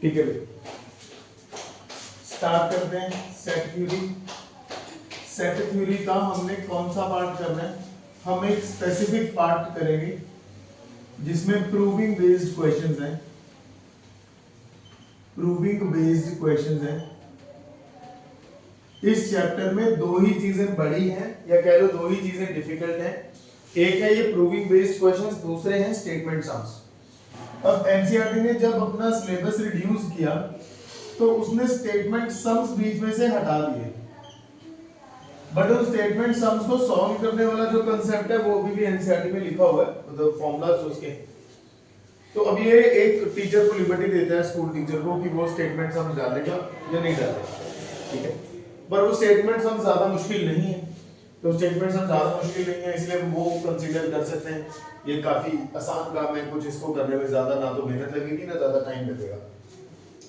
ठीक है भाई, स्टार्ट करते हैं सेट थ्योरी। सेट थ्योरी का हमने कौन सा पार्ट करना है? हम एक स्पेसिफिक पार्ट करेंगे जिसमें प्रूविंग बेस्ड क्वेश्चंस हैं। प्रूविंग बेस्ड क्वेश्चंस हैं। इस चैप्टर में दो ही चीजें बड़ी हैं, या कह लो दो ही चीजें डिफिकल्ट हैं। एक है ये प्रूविंग बेस्ड क्वेश्चंस, दूसरे हैं स्टेटमेंट सम्स। अब एनसीईआरटी ने जब अपना सिलेबस रिड्यूस किया तो उसने स्टेटमेंट सम्स बीच में से हटा दिए, बट उन स्टेटमेंट सम्स को सॉल्व करने वाला जो कंसेप्ट है वो अभी भी एनसीईआरटी में लिखा हुआ है, मतलब फॉर्मूलाज उसके। तो अब ये एक टीचर को लिबर्टी देता है, स्कूल टीचर को, कि वो स्टेटमेंट सम डालेगा या नहीं डालेगा, ठीक है। पर वो स्टेटमेंट सम ज्यादा मुश्किल नहीं है, तो स्टेटमेंट सम ज्यादा मुश्किल नहीं है, इसलिए वो कंसीडर कर सकते हैं। ये काफी आसान काम है, कुछ इसको करने में ज्यादा ना तो मेहनत लगेगी ना ज्यादा टाइम लगेगा।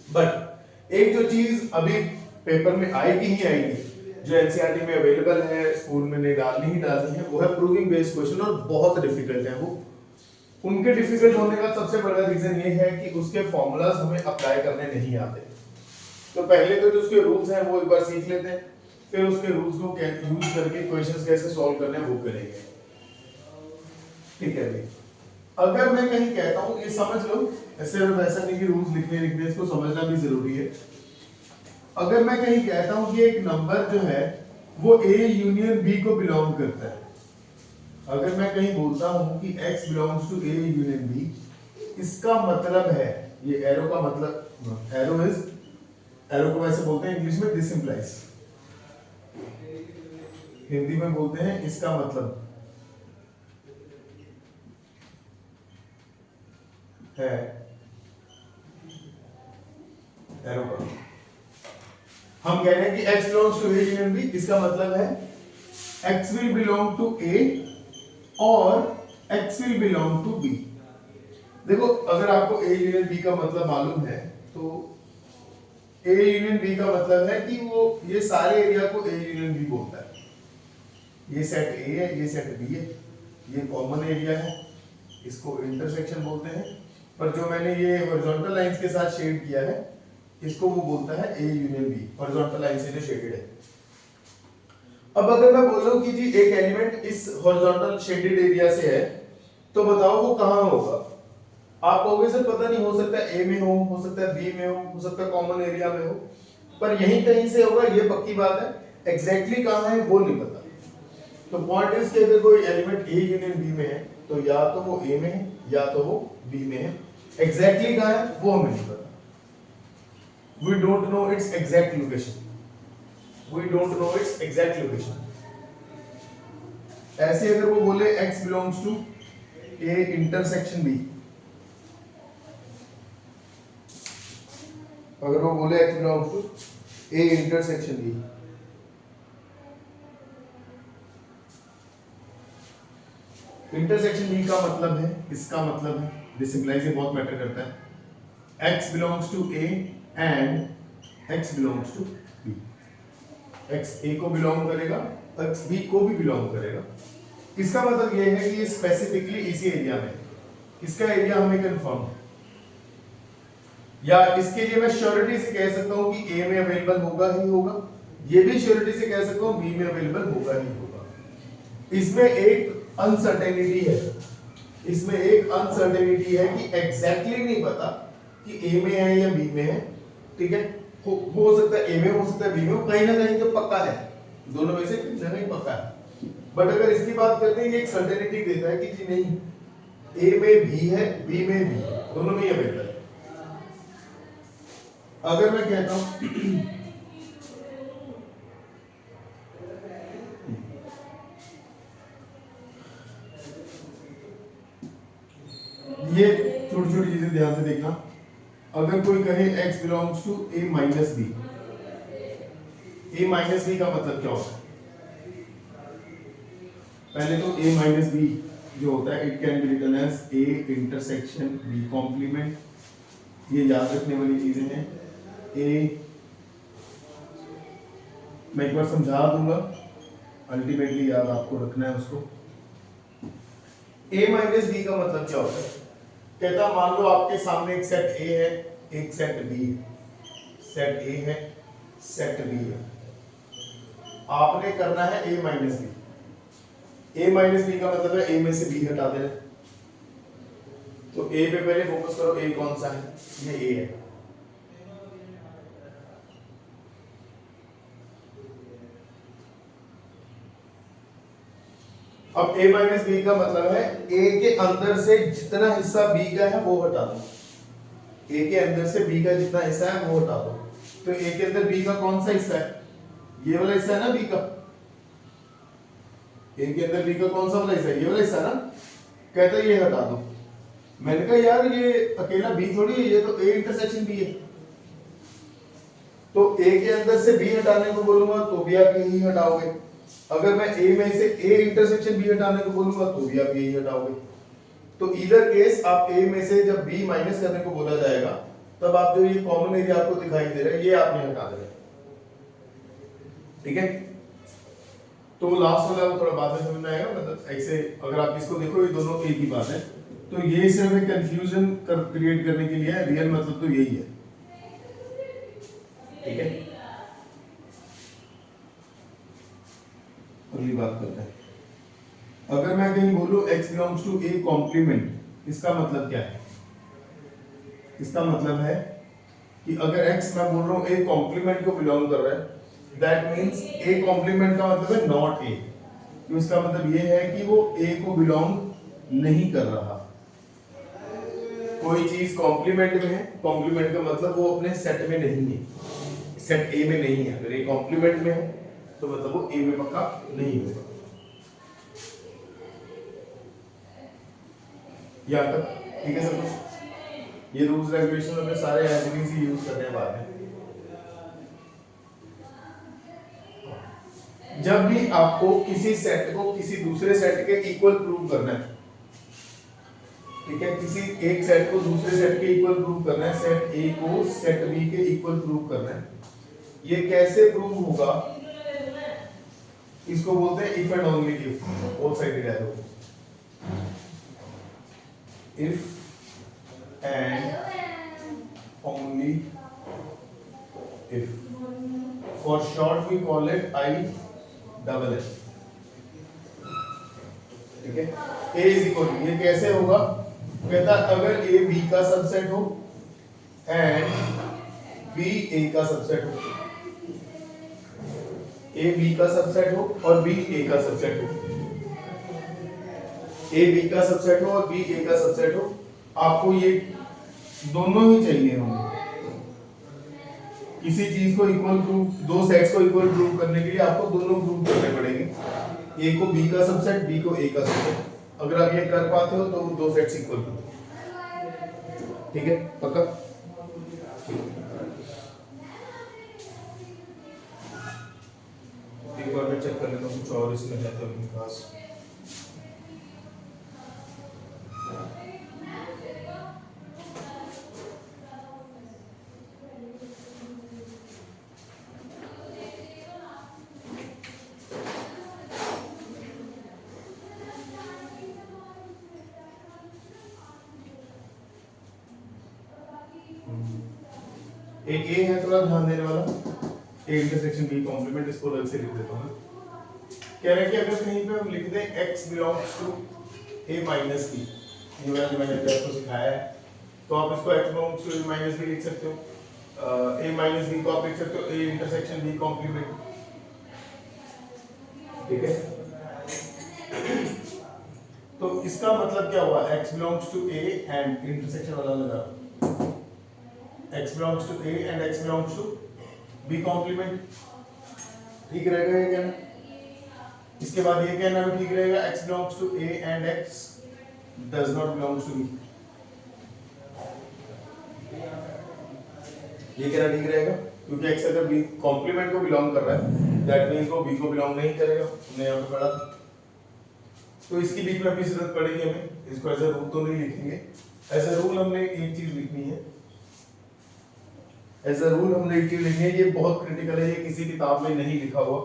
बट एक जो चीज अभी पेपर में आएगी ही आएगी, जो एनसीईआरटी में अवेलेबल है, स्कूल में ने डालनी ही डालनी है, वो है प्रूविंग बेस्ड क्वेश्चन, और बहुत डिफिकल्ट है वो। उनके डिफिकल्ट होने का सबसे बड़ा रीजन ये है कि उसके फॉर्मूलाज हमें अप्लाई करने नहीं आते। तो पहले तो जो उसके रूल्स हैं वो एक बार सीख लेते हैं, फिर उसके रूल्स को यूज करके क्वेश्चंस कैसे सॉल्व करने हैं वो करेंगे, ठीक है भाई। अगर मैं कहीं कहता हूं, ये समझ लो, ऐसे वैसा नहीं कि रूल्स लिखने इसको समझना भी जरूरी है। अगर मैं कहीं कहता हूं कि एक नंबर जो है वो ए यूनियन बी को बिलोंग करता है, अगर मैं कहीं बोलता हूं कि x belongs to A union B, इसका मतलब है, ये एरो का मतलब, एरो को वैसे बोलते हैं इंग्लिश में दिस इंप्लाइज, हिंदी में बोलते हैं इसका मतलब है, एरो का हम कह रहे हैं कि x belongs to A union B, इसका मतलब है x will belong to A और x will belong to b। देखो, अगर आपको a यूनियन b का मतलब मालूम है तो a यूनियन b का मतलब है कि वो ये सारे एरिया को a यूनियन b बोलता है। ये सेट a है, ये सेट b है, ये कॉमन एरिया है, इसको इंटरसेक्शन बोलते हैं। पर जो मैंने ये हॉरिजॉन्टल लाइंस के साथ शेड किया है, इसको वो बोलता है a union b, horizontal line से जो शेडेड है। अब अगर मैं बोलूं कि जी एक एलिमेंट इस हॉरिजॉन्टल शेडेड एरिया से है, तो बताओ वो कहां होगा? आप कहोगे सर पता नहीं, हो सकता है ए में हो सकता है बी में हो सकता है कॉमन एरिया में हो, पर यहीं कहीं से होगा, ये पक्की बात है। एग्जैक्टली कहां है वो नहीं पता। तो पॉइंट इज कि अगर कोई एलिमेंट ए यूनियन बी में है तो या तो वो ए में है या तो वो बी में है। एग्जैक्टली कहां है वो हमें नहीं पता। We don't know its exact location, we don't know its exact location. ऐसे अगर वो बोले x belongs to a intersection b, अगर वो बोले x belongs to a intersection b, intersection b का मतलब है, इसका मतलब है, दिस इंप्लाइज, ये बहुत मैटर करता है, x belongs to a and x belongs to b। x a को बिलोंग करेगा, x b को भी बिलोंग करेगा। इसका मतलब ये है कि ये स्पेसिफिकली इसी एरिया में, इसका एरिया हमें कंफर्म है, या इसके लिए मैं श्योरिटी से कह सकता हूं कि A में अवेलेबल होगा ही होगा, ये भी श्योरिटी से कह सकता हूं B में अवेलेबल होगा ही होगा। इसमें एक अनसर्टेनिटी है, इसमें एक अनसर्टेनिटी है कि एग्जैक्टली नहीं पता कि A में है या B में है, ठीक है। हो सकता है A में, हो सकता है B में, कहीं ना कहीं तो पक्का है, दोनों में से कहीं ना कहीं पक्का है। बट अगर इसकी बात करते हैं, ये एक सर्टेनिटी देता है कि जी नहीं, A में भी है, B में भी है, दोनों में ही अवेलेबल है। अगर मैं कहता हूं ये छोटी छोटी चीजें ध्यान से देखना, अगर कोई कहे x belongs to a minus B, a minus B का मतलब क्या होता है? पहले तो a माइनस बी जो होता है, it can be written as a intersection b complement, ये याद रखने वाली चीजें हैं। a मैं एक बार समझा दूंगा, अल्टीमेटली याद आपको रखना है उसको। a माइनस बी का मतलब क्या होता है? कहता मान लो आपके सामने एक सेट a है, एक सेट बी है, सेट ए है, सेट बी है। आपने करना है ए माइनस बी। ए माइनस बी का मतलब है ए में से बी हटा देना। तो ए पे पहले फोकस करो, ए कौन सा है? ये ए है। अब a माइनस बी का मतलब है a के अंदर से जितना हिस्सा b का है वो हटा दो। a के अंदर से b का जितना हिस्सा है वो हटा दो। तो a के अंदर b का कौन सा हिस्सा है? ये वाला हिस्सा है ना b का। a के अंदर b का कौन सा वाला हिस्सा है? ये वाला हिस्सा ना। कहता है ये हटा दो। मैंने कहा यार ये अकेला b थोड़ी है, ये तो a इंटरसेक्शन b है। तो a के अंदर से b हटाने को बोलूंगा तो भी आप यही हटाओगे। अगर मैं a में से a इंटरसेक्शन b हटाने को बोलूंगा तो भी आप यही हटाओगे। तो इधर केस आप a में से जब b माइनस करने को बोला जाएगा तब आप जो ये कॉमन एरिया आपको दिखाई दे रहा है ये आपने हटा देना। ठीक है, तो लास्ट वाला वो थोड़ा बाद में समझ में आएगा। मतलब ऐसे अगर आप इसको देखो ये दोनों एक ही बात है। तो ये सिर्फ एक कंफ्यूजन क्रिएट करने के लिए है, रियल मतलब तो यही है। ठीक है, अगली बात करते हैं। अगर मैं कहीं बोलूं x belongs to a complement, इसका मतलब क्या है? इसका मतलब है कि अगर x मैं बोल रहा हूं a कॉम्प्लीमेंट को बिलोंग कर रहा है, दैट मींस a कॉम्प्लीमेंट का मतलब है नॉट a। तो इसका मतलब ये है कि वो a को बिलोंग नहीं कर रहा। कोई चीज कॉम्प्लीमेंट में है, कॉम्प्लीमेंट का मतलब वो अपने सेट में नहीं है, सेट a में नहीं है। अगर a कॉम्प्लीमेंट में है तो मतलब वो a में पक्का नहीं होगा। यहाँ तक ठीक है सब कुछ? ये रूल्स रेगुलेशन में सारे एज ही यूज करने हैं बाद में। जब भी आपको किसी सेट को किसी दूसरे सेट के इक्वल प्रूव करना है, ठीक है, किसी एक सेट को दूसरे सेट के इक्वल प्रूव करना है, सेट ए को सेट बी के इक्वल प्रूव करना है, ये कैसे प्रूव होगा? इसको बोलते हैं if and only if. Both sided arrow, if and only if, for short we call it I double F। ठीक है, A इज इक्वल टू, ये कैसे होगा? कहता अगर A B का सबसेट हो एंड B A का सबसेट हो, A B का सबसेट हो और B A का सबसेट हो, A B का सबसेट हो और B A का सबसेट हो, आपको ये दोनों ही चाहिए होंगे। किसी चीज को इक्वल प्रूव, दो सेट्स को इक्वल प्रूव करने के लिए आपको दोनों प्रूव करने पड़ेंगे, A को B का सबसेट, B को A का सबसेट। अगर आप ये कर पाते हो तो दो सेट्स इक्वल। ठीक है, पक्का? एक बार मैं चेक कर लेता हूँ कुछ और इसमें है तो अपने पास। एक ए है थोड़ा ध्यान देने वाला, ए इंटरसेक्शन बी कॉम्प्लीमेंट, इसको अलग से लिख देता हूं। कह रहा है कि अगर कहीं पे हम लिख दें x belongs to a minus B, ये वाला मैंने आपको सिखाया है, तो आप इसको x belongs to a minus B लिख सकते हो। a माइनस बी को आप लिख सकते हो a इंटरसेक्शन b कॉम्प्लीमेंट। ठीक है, तो इसका मतलब क्या हुआ? x belongs to a and intersection वाला लगा, x belongs to A and x belongs to B complement। ठीक रहेगा ये कहना? इसके बाद ये कहना भी ठीक रहेगा, x belongs to A and x does not belongs to B। ये कहना ठीक रहेगा क्योंकि x अगर B कॉम्प्लीमेंट को बिलोंग कर रहा है दैट मींस वो B को बिलोंग नहीं करेगा। हमने यहाँ पे पढ़ा था, तो इसकी बीच में अपनी जरूरत पड़ेगी हमें। इसको ऐसा रूल तो नहीं लिखेंगे, ऐसा रूल हमने एक चीज लिखनी है, ऐसा रूल हमने एक चीज लिखनी है, ये बहुत क्रिटिकल है, ये किसी किताब में नहीं लिखा हुआ।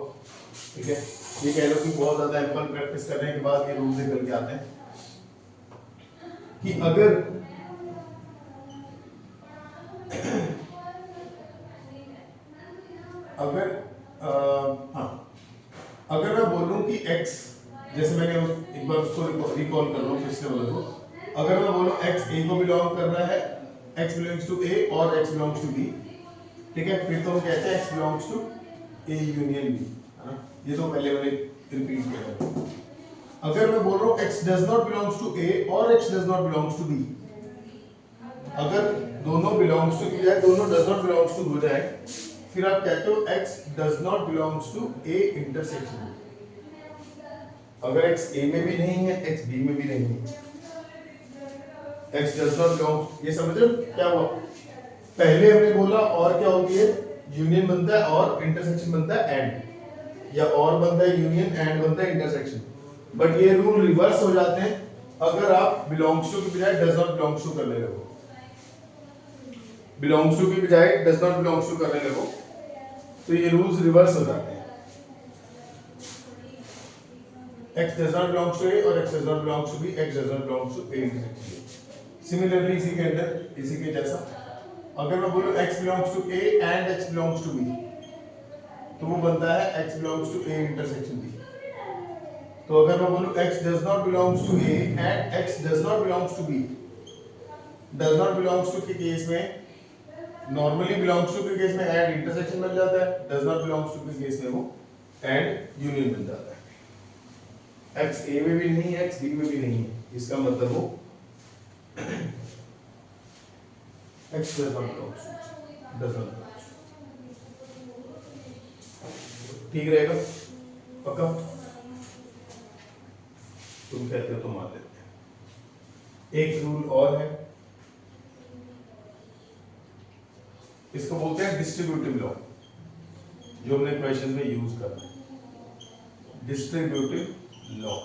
ठीक है, ये कह लो कि बहुत ज्यादा एम्पल प्रैक्टिस करने के बाद ये रूल निकल के आते हैं कि अगर अगर हाँ, अगर मैं बोलूं कि x, जैसे मैंने एक बार उसको रिकॉल कर रहा हूँ पिछले वाले को, अगर मैं बोलूं x a को बिलोंग कर रहा है, x बिलोंग्स टू a और x बिलोंग्स टू b, ठीक है, फिर तो हम कहते हैं x belongs to a union b, है ना, ये तो पहले मैंने रिपीट किया था। अगर मैं बोल रहा हूँ x does not belongs to a और x does not belongs to b, अगर दोनों बिलोंग्स टू की जाए, दोनों डज नॉट बिलोंग्स टू हो जाए, फिर आप कहते हो x does not belongs to a intersection. अगर x a में भी नहीं है, x b में भी नहीं है, x डज नॉट बिलोंग्स, ये समझ रहे हो क्या हुआ? पहले हमने बोला और क्या होती है, यूनियन बनता है और इंटरसेक्शन बनता है एंड, या और बनता है यूनियन, एंड बनता है इंटरसेक्शन। बट ये रूल रिवर्स हो जाते हैं अगर आप बिलोंग्स टू की बजाय डज नॉट बिलोंग्स टू करने लगो। बिलोंग्स टू की बजाय डज नॉट बिलोंग्स टू करने लगो तो ये रूल्स रिवर्स हो जाते हैं। x does not belongs to a और x does not belongs to b, x does not belongs to a intersection. Similarly इसी के अंदर, इसी के जैसा, अगर मैं बोलूं x belongs to a and x belongs to b, तो वो बनता है x belongs to a intersection b। तो अगर मैं बोलूं x does not belongs to a and x does not belongs to b, does not belongs to के case में, नॉर्मली belongs to के केस में and इंटरसेक्शन बन जाता है, does not belongs to के केस में वो and यूनियन बन जाता है। x a में भी नहीं है, x b में भी नहीं है, इसका मतलब वो x does not belongs to, does not belongs to। ठीक रहेगा? पक्का? तुम कहते हो तो मान लेते हैं। एक रूल और है, इसको बोलते हैं डिस्ट्रीब्यूटिव लॉ, जो हमने क्वेश्चन में यूज करना है। डिस्ट्रीब्यूटिव लॉ,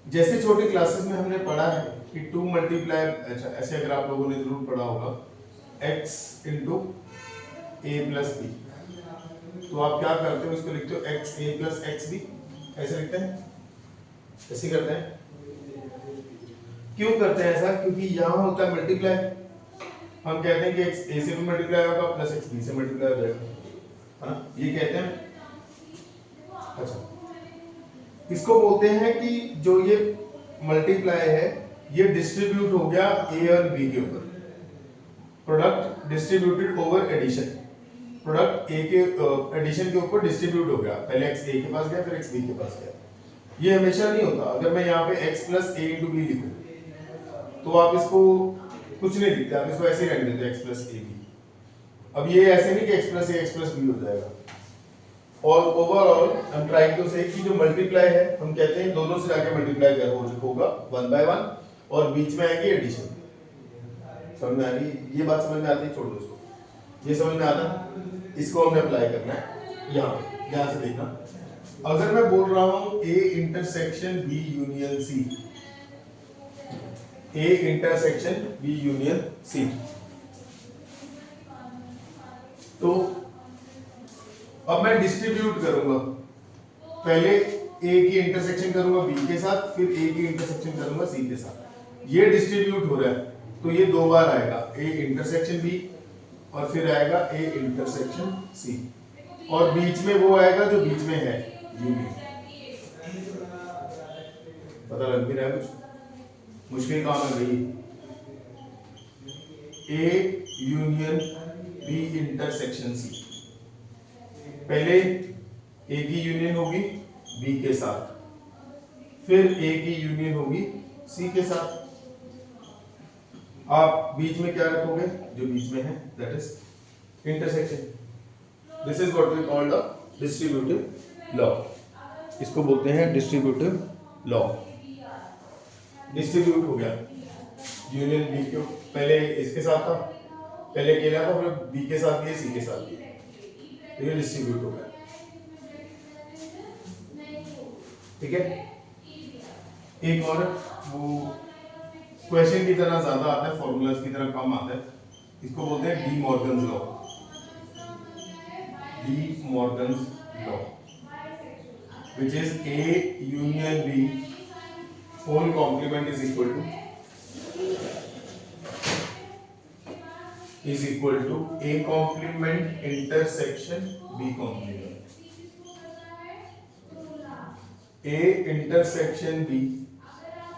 जैसे छोटी क्लासेस में हमने पढ़ा है कि 2 मल्टीप्लाई, अच्छा ऐसे अगर आप लोगों ने जरूर पढ़ा होगा x इंटू ए प्लस बी, तो आप क्या करते हो, इसको लिखते हो x a plus X B, ऐसे लिखते हैं, ऐसे करते हैं। क्यों करते हैं ऐसा? क्योंकि यहाँ होता है मल्टीप्लाई, हम कहते हैं कि x a से भी मल्टीप्लाई होगा प्लस x b से मल्टीप्लाई हो जाएगा, है ना, ये कहते हैं। अच्छा, इसको बोलते हैं कि जो ये मल्टीप्लाई है ये डिस्ट्रीब्यूट हो गया a और b के ऊपर, product distributed over addition, product a के एडिशन के ऊपर डिस्ट्रीब्यूट हो गया, पहले x a के पास गया फिर x b के पास गया। ये हमेशा नहीं होता। अगर मैं यहाँ पे x plus a into B लिखूं तो आप इसको कुछ नहीं लिखते, आप इसको ऐसे ही रहने देते x प्लस a b। अब ये ऐसे नहीं कि x plus a x plus b हो जाएगा। और ओवरऑल हम ट्राइंग टू से कि जो मल्टीप्लाई है हम कहते हैं दोनों से जाके मल्टीप्लाई कर होगा 1 बाय 1 और बीच में आएगी एडिशन। समझ में आ रही? ये बात समझ में आती है? छोड़ दो इसको, ये समझ में आता है, इसको हमने अप्लाई करना है यहाँ पे। ध्यान से देखना, अगर मैं बोल रहा हूँ A intersection B union C, A intersection B union C, तो अब मैं डिस्ट्रीब्यूट करूंगा, पहले A की इंटरसेक्शन करूंगा B के साथ, फिर A की इंटरसेक्शन करूंगा C के साथ। ये डिस्ट्रीब्यूट हो रहा है तो ये दो बार आएगा, A इंटरसेक्शन B और फिर आएगा A इंटरसेक्शन C, और बीच में वो आएगा जो बीच में है यूनियन। पता लग भी रहा है? कुछ मुश्किल काम है भाई। A union B intersection C, पहले A की यूनियन होगी B के साथ, फिर A की यूनियन होगी C के साथ। आप बीच में क्या रखोगे? जो बीच में है that is intersection. This is what we call the distributive law. इसको बोलते हैं डिस्ट्रीब्यूटिव लॉ। डिस्ट्रीब्यूट हो गया यूनियन B के, पहले इसके साथ था, पहले अकेला था, फिर B के साथ भी C के साथ भी, तो ये डिस्ट्रीब्यूट हो गया। ठीक है, एक और वो क्वेश्चन की तरह ज्यादा आता है, फॉर्मूलाज की तरह कम आता है, इसको बोलते हैं D Morgan's law. D Morgan's law which is A union B whole complement is equal to is equal to A complement intersection B complement, A intersection B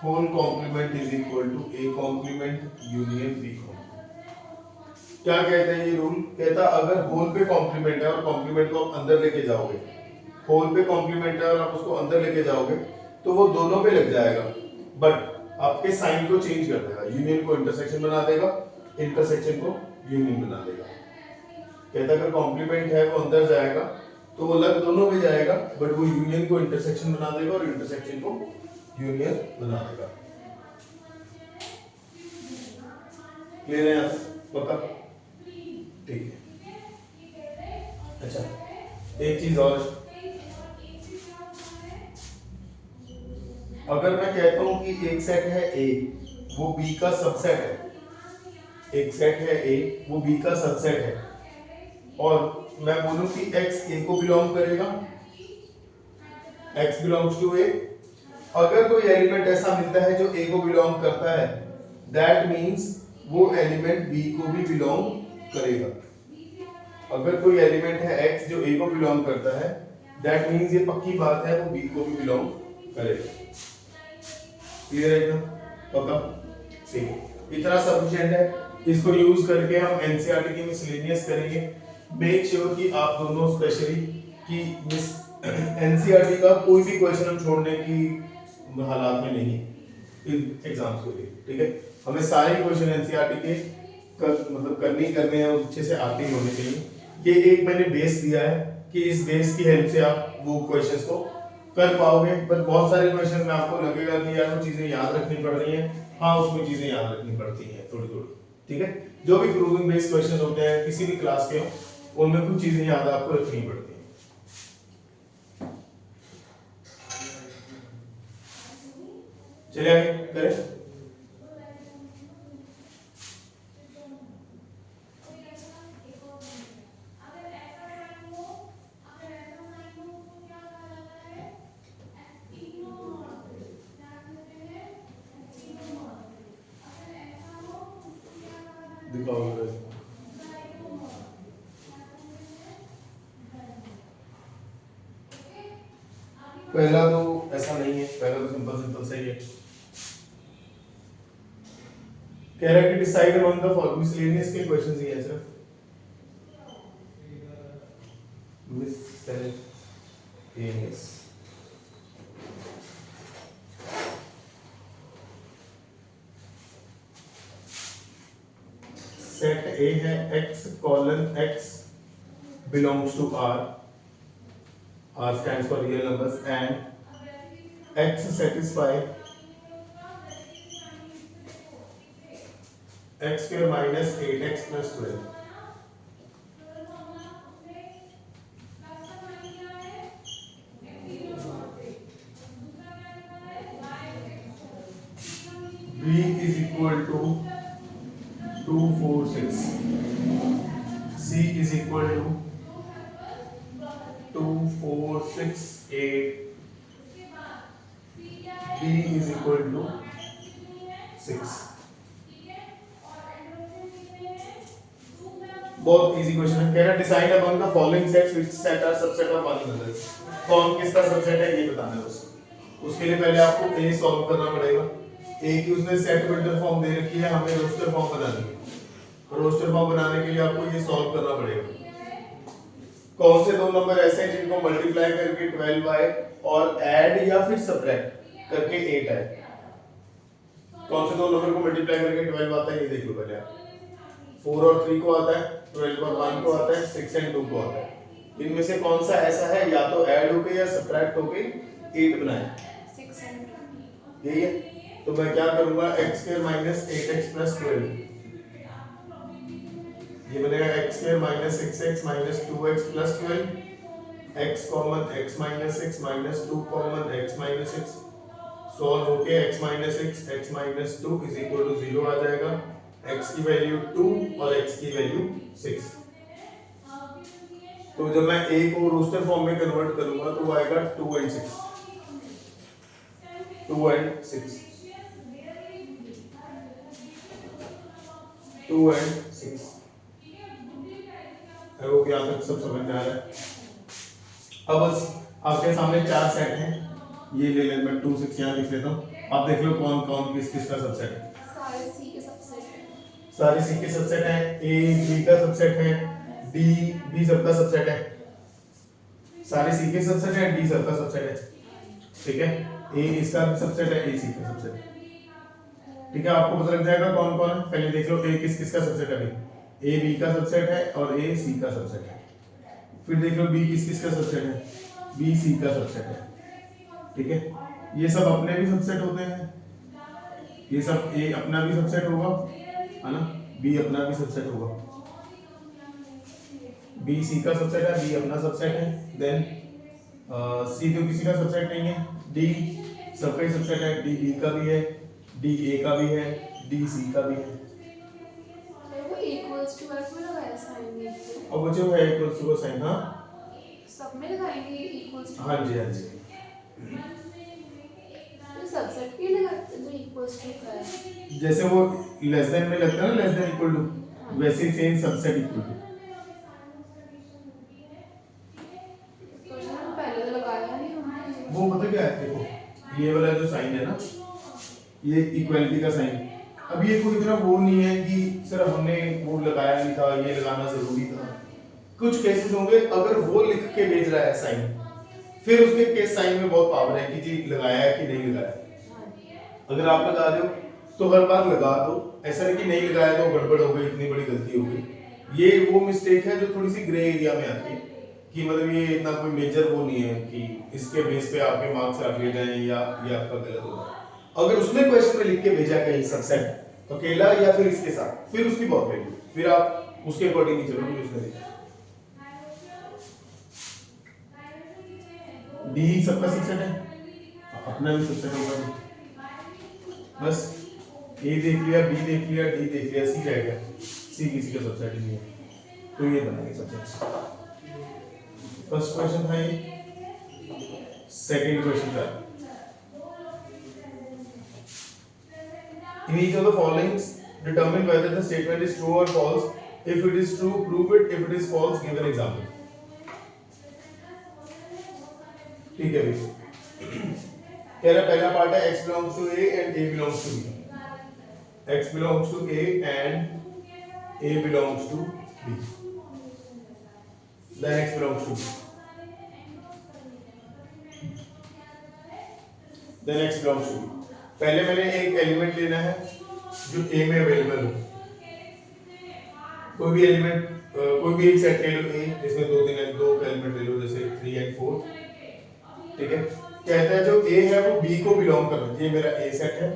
whole complement is equal to A complement union B complement. क्या कहते हैं ये rule? कहता अगर whole पे complement है और complement को आप अंदर लेके जाओगे, होल पे कॉम्प्लीमेंट है और आप उसको अंदर लेके जाओगे तो वो दोनों पे लग जाएगा, बट आपके साइन को चेंज कर देगा, यूनियन को इंटरसेक्शन बना देगा, इंटरसेक्शन को यूनियन बना देगा। कहता अगर कॉम्प्लीमेंट है वो अंदर जाएगा तो वो लग दोनों पे जाएगा, बट वो यूनियन को इंटरसेक्शन बना देगा और इंटरसेक्शन को यूनियन बना देगा। क्लियर है यहाँ तक? पक्का? ठीक है। अच्छा, एक चीज और, अगर मैं कहता हूं कि एक सेट है ए, वो बी का सबसेट है, एक सेट है ए वो बी का सबसेट है, और मैं बोलूं कि x a को बिलोंग करेगा, x बिलोंग्स टू a, अगर कोई एलिमेंट ऐसा मिलता है जो a को बिलोंग करता है, दैट मींस वो एलिमेंट b को भी बिलोंग करेगा। अगर कोई एलिमेंट है x जो a को बिलोंग करता है, दैट मींस ये पक्की बात है वो b को भी बिलोंग करेगा। क्लियर है इतना? पक्का? ठीक है, इतना सफिशिएंट है। इसको यूज करके हम एनसीईआरटी की मिसलेनियस करेंगे। मेक श्योर कि आप दोनों स्पेशली कि मिस एनसीईआरटी का कोई भी क्वेश्चन हम छोड़ने की हालात में नहीं एग्जाम्स के लिए, ठीक है? हमें सारे क्वेश्चन एनसीईआरटी के मतलब करने हैं, अच्छे से आते ही होने चाहिए। ये एक मैंने बेस दिया है कि इस बेस की हेल्प से आप वो क्वेश्चंस को कर पाओगे, पर बहुत सारे क्वेश्चन में आपको लगेगा कि यार वो चीजें याद रखनी पड़ रही हैं। हाँ, उसमें चीजें याद रखनी पड़ती हैं थोड़ी थोड़ी, ठीक है? जो भी प्रूविंग बेस्ड क्वेश्चन होते हैं किसी भी क्लास के, उनमें कुछ चीजें याद आपको रखनी पड़ती हैं। चलिए आगे करें। दिखाओ पहला तो ऐसा नहीं है, पहला तो सिंपल सिंपल सही है। कह रहा है कि decide among the following, miscellaneous के क्वेश्चंस ही है सिर्फ, मिसलेनियस। सेट ए है x colon x belongs to R, R stands for real numbers, and x satisfy x square minus 8x plus 12। b is equal to 2 4 6, c is equal to 2 4 6 8, d is equal to 6। बहुत easy question है। कह रहा decide among the following sets which set are subset of one another, कौन किसका subset है ये बताना है बस। उसके लिए पहले आपको ए सॉल्व करना पड़ेगा। ए की उसने सेट वेक्टर फॉर्म दे रखी है, हमें रोस्टर फॉर्म बनानी है। रोस्टर फॉर्म बनाने के लिए आपको ये सॉल्व करना पड़ेगा। कौन से दो नंबर ऐसे हैं जिनको मल्टीप्लाई करके 12 आए और ऐड या फिर सब्ट्रैक्ट करके 8 आए? कौन से दो नंबर को मल्टीप्लाई करके 12 आता है ये देख लो पहले आप। 4 और 3 को आता है, 12 और 1 को आता है, 6 एंड 2 को आता है। इनमें से कौन सा ऐसा है या तो ऐड होके या सब्ट्रैक्ट होके 8 बनाए? 6 एंड 2। यही है। तो मैं क्या करूंगा, x square minus 8x plus 12, ये बनेगा x square minus 6x minus 2x plus 12, x common x minus 6 minus 2 common x minus 6, solve होके x minus 6 x minus 2 is equal to 0 आ जाएगा। x की वैल्यू 2 और x की value 6। तो जब मैं a को रोस्टर फॉर्म में कन्वर्ट करूंगा तो वो आएगा 2 and 6, 2 and 6, 2 and 6। I hope यहाँ तक सब समझ में आ रहा है। अब बस आपके सामने 4 सेट हैं, ये ले लें, मैं 2 6 यहाँ लिख लेता हूँ, आप देख लो कौन कौन किस किस का सबसेट है। सारे सी के सबसेट हैं। सारे सी के सबसेट हैं, ए बी का सबसेट है, डी बी सबका सबसेट है, सारे सी के सबसेट है, डी सबका सबसेट है, ठीक है। ए इसका सबसेट है, ए सी का सबसेट है, ठीक है। आपको पता लग जाएगा कौन कौन है। पहले देख लो ए किस किस का सबसेट है, ए बी का सबसेट है और ए सी का सबसेट है। फिर देख लो बी किस किस का सबसेट है, बी सी का सबसेट है, ठीक है। ये सब अपने भी सबसेट होते हैं, ये सब ए अपना भी सबसेट होगा, है ना, बी अपना भी सबसेट होगा, बी सी का सबसेट है, बी अपना सबसेट है, देन सी तो किसी का सबसेट नहीं है, डी सबका ही सबसेट है, डी बी का भी है, डी ए का भी है, डी सी का भी है। वो इक्वल्स टू वर्क में लगाया साइन ये तो। अब जो है इक्वल्स टू का साइन, हाँ सब में लगाएंगे इक्वल्स टू। हाँ जी हाँ जी। तो सबसेट के लगाते हैं जो इक्वल्स टू का है। जैसे वो लेस देन में लगता है ना, लेस देन इक्वल टू, वैसे ही same subset equal to. Question पहले तो लगाया नहीं हमने। वो पता क्या है, देखो ये वाला जो साइन है ना, ये इक्वलिटी का साइन। अब ये कोई इतना वो नहीं है कि सिर्फ हमने वो लगाया नहीं था, ये लगाना जरूरी था। कुछ केसेस होंगे अगर वो लिख के भेज रहा है साइन, फिर उसके केस साइन में बहुत पावर है कि जी लगाया है कि नहीं लगाया। अगर आप लगा रहे हो तो हर बार लगा दो, ऐसा नहीं कि नहीं लगाया तो गड़बड़ हो गई, इतनी बड़ी गलती हो गई। ये वो मिस्टेक है जो थोड़ी सी ग्रे एरिया में आती है, कि मतलब ये इतना कोई मेजर वो नहीं है कि इसके बेस पे आपके मार्क्स रख लिए जाएं या ये आपका गलत होगा। अगर उसने क्वेश्चन में लिख के भेजा कहीं सबसेट अकेला या फिर इसके साथ, फिर उसकी बहुत वैल्यू, फिर आप उसके अकॉर्डिंग ही चलोगे उसने लिखा। डी सबका सबसेट है, अपना भी सबसेट होगा, बस ए देख लिया, बी देख लिया, डी देख लिया, सी रह गया, सी किसी का सबसेट ही नहीं है, तो ये बनाएंगे सबसेट। फर्स्ट क्वेश्चन था ये, सेकंड क्वेश्चन था, in each of the following determine whether the statement is true or false. If it is true, prove it. If it is false, give an example. ठीक है भाई, कह रहा पहला part है x belongs to a and a belongs to b. x belongs to a and a belongs to b. Then x belongs to b. Then x belongs to b. पहले मैंने एक एलिमेंट लेना है जो A में available हो, कोई भी एलिमेंट, कोई भी एक सेट ले लो A जिसमें दो एलिमेंट ले लो, जैसे 3 और 4, ठीक है। कहता है जो A है वो B को बिलोंग करना चाहिए, मेरा A सेट है।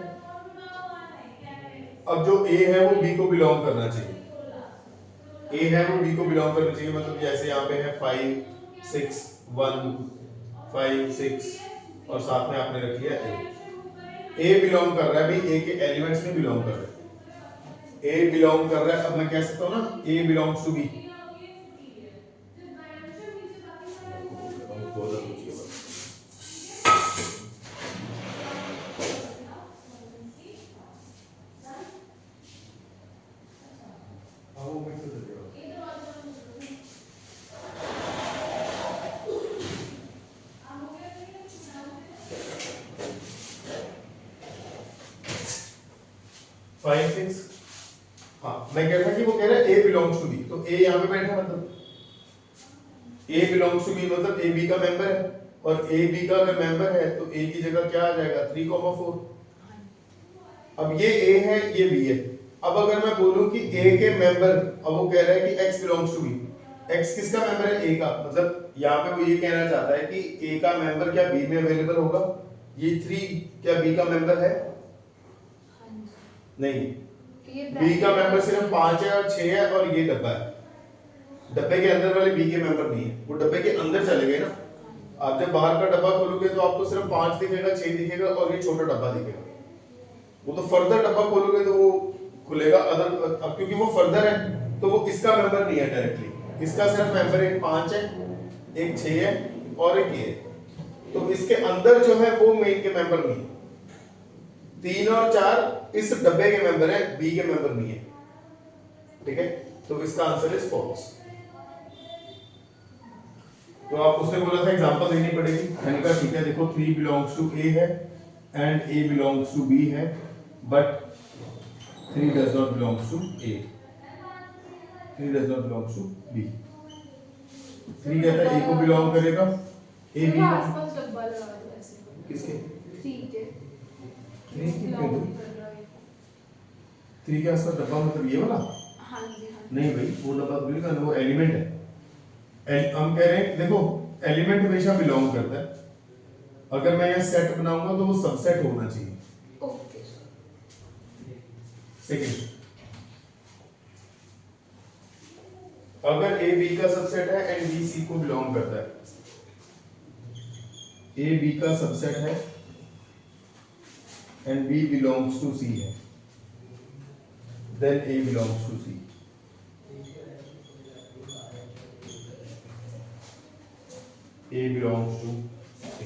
अब जो A है वो B को बिलोंग करना चाहिए, A है वो B को बिलोंग करना चाहिए, मतलब जैसे यहाँ पे है 5 6 1 5 6 और साथ में आपने रख लिया A। A बिलोंग कर रहा है भाई, A के एलिमेंट्स में बिलोंग कर रहा है, A बिलोंग कर रहा है। अब मैं कह सकता हूँ ना A बिलोंग्स टू B, हाँ मैं कह रहा था कि वो कह रहा है A बिलोंग्स टू B, तो A यहाँ पे बैठा, मतलब A बिलोंग्स टू B मतलब A B का मेंबर है, और A B का अगर मेंबर है तो A की जगह क्या आ जाएगा 3,4। अब ये A है ये B है। अब अगर मैं बोलूं कि A के मेंबर, अब वो कह रहा है कि X belongs to B, X किसका मेंबर है A का, मतलब यहाँ पे वो ये कहना चाहता है कि A का मेंबर क्या B में अवेलेबल होगा, ये 3 क्या B का मेंबर है, नहीं, B का मेंबर सिर्फ 5 है और 6 है, और ये डब्बा है, डब्बे के अंदर वाले B के मेंबर नहीं है, वो डब्बे के अंदर चले गए ना। आप जब बाहर का डब्बा खोलोगे तो आपको सिर्फ 5 दिखेगा, 6 दिखेगा और ये छोटा डब्बा दिखेगा। वो तो फर्दर डब्बा खोलोगे तो वो खुलेगा अदर, क्योंकि वो फर्दर है तो वो इसका मेंबर नहीं है डायरेक्टली, इसका सिर्फ मेंबर एक 5 है, एक 6 है और एक ये, तो इसके अंदर जो है वो मेन के मेंबर नहीं है। 3 और 4 इस डब्बे के मेंबर है, बी के मेंबर नहीं है, ठीक है। तो इसका आंसर इज फॉल्स। तो आप उसने बोला था एग्जांपल देनी पड़ेगी, मैंने कहा ठीक है, देखो 3 बिलोंग्स टू ए है and A belongs to B है, but 3 does not belongs to A, 3 does not belongs to B. 3 कहता है ए को बिलोंग करेगा, ए बी देखो को। आसपास डब्बा लगा दो ऐसे। किसके? 3 के। 3 की क्यों दो? belong कर रहा है। 3 के आसपास डब्बा मतलब ये वाला? हाँ जी हाँ। नहीं भाई, वो डब्बा थोड़ी का, वो एलिमेंट है। हम कह रहे हैं देखो एलिमेंट हमेशा बिलोंग करता है, अगर मैं यहाँ सेट बनाऊंगा तो वो सबसेट होना चाहिए। ओके। सेकंड, अगर ए बी का सबसेट है एंड बी सी को बिलोंग करता है, ए बी का सबसेट है and B belongs to C है, then A belongs to C. A belongs to C.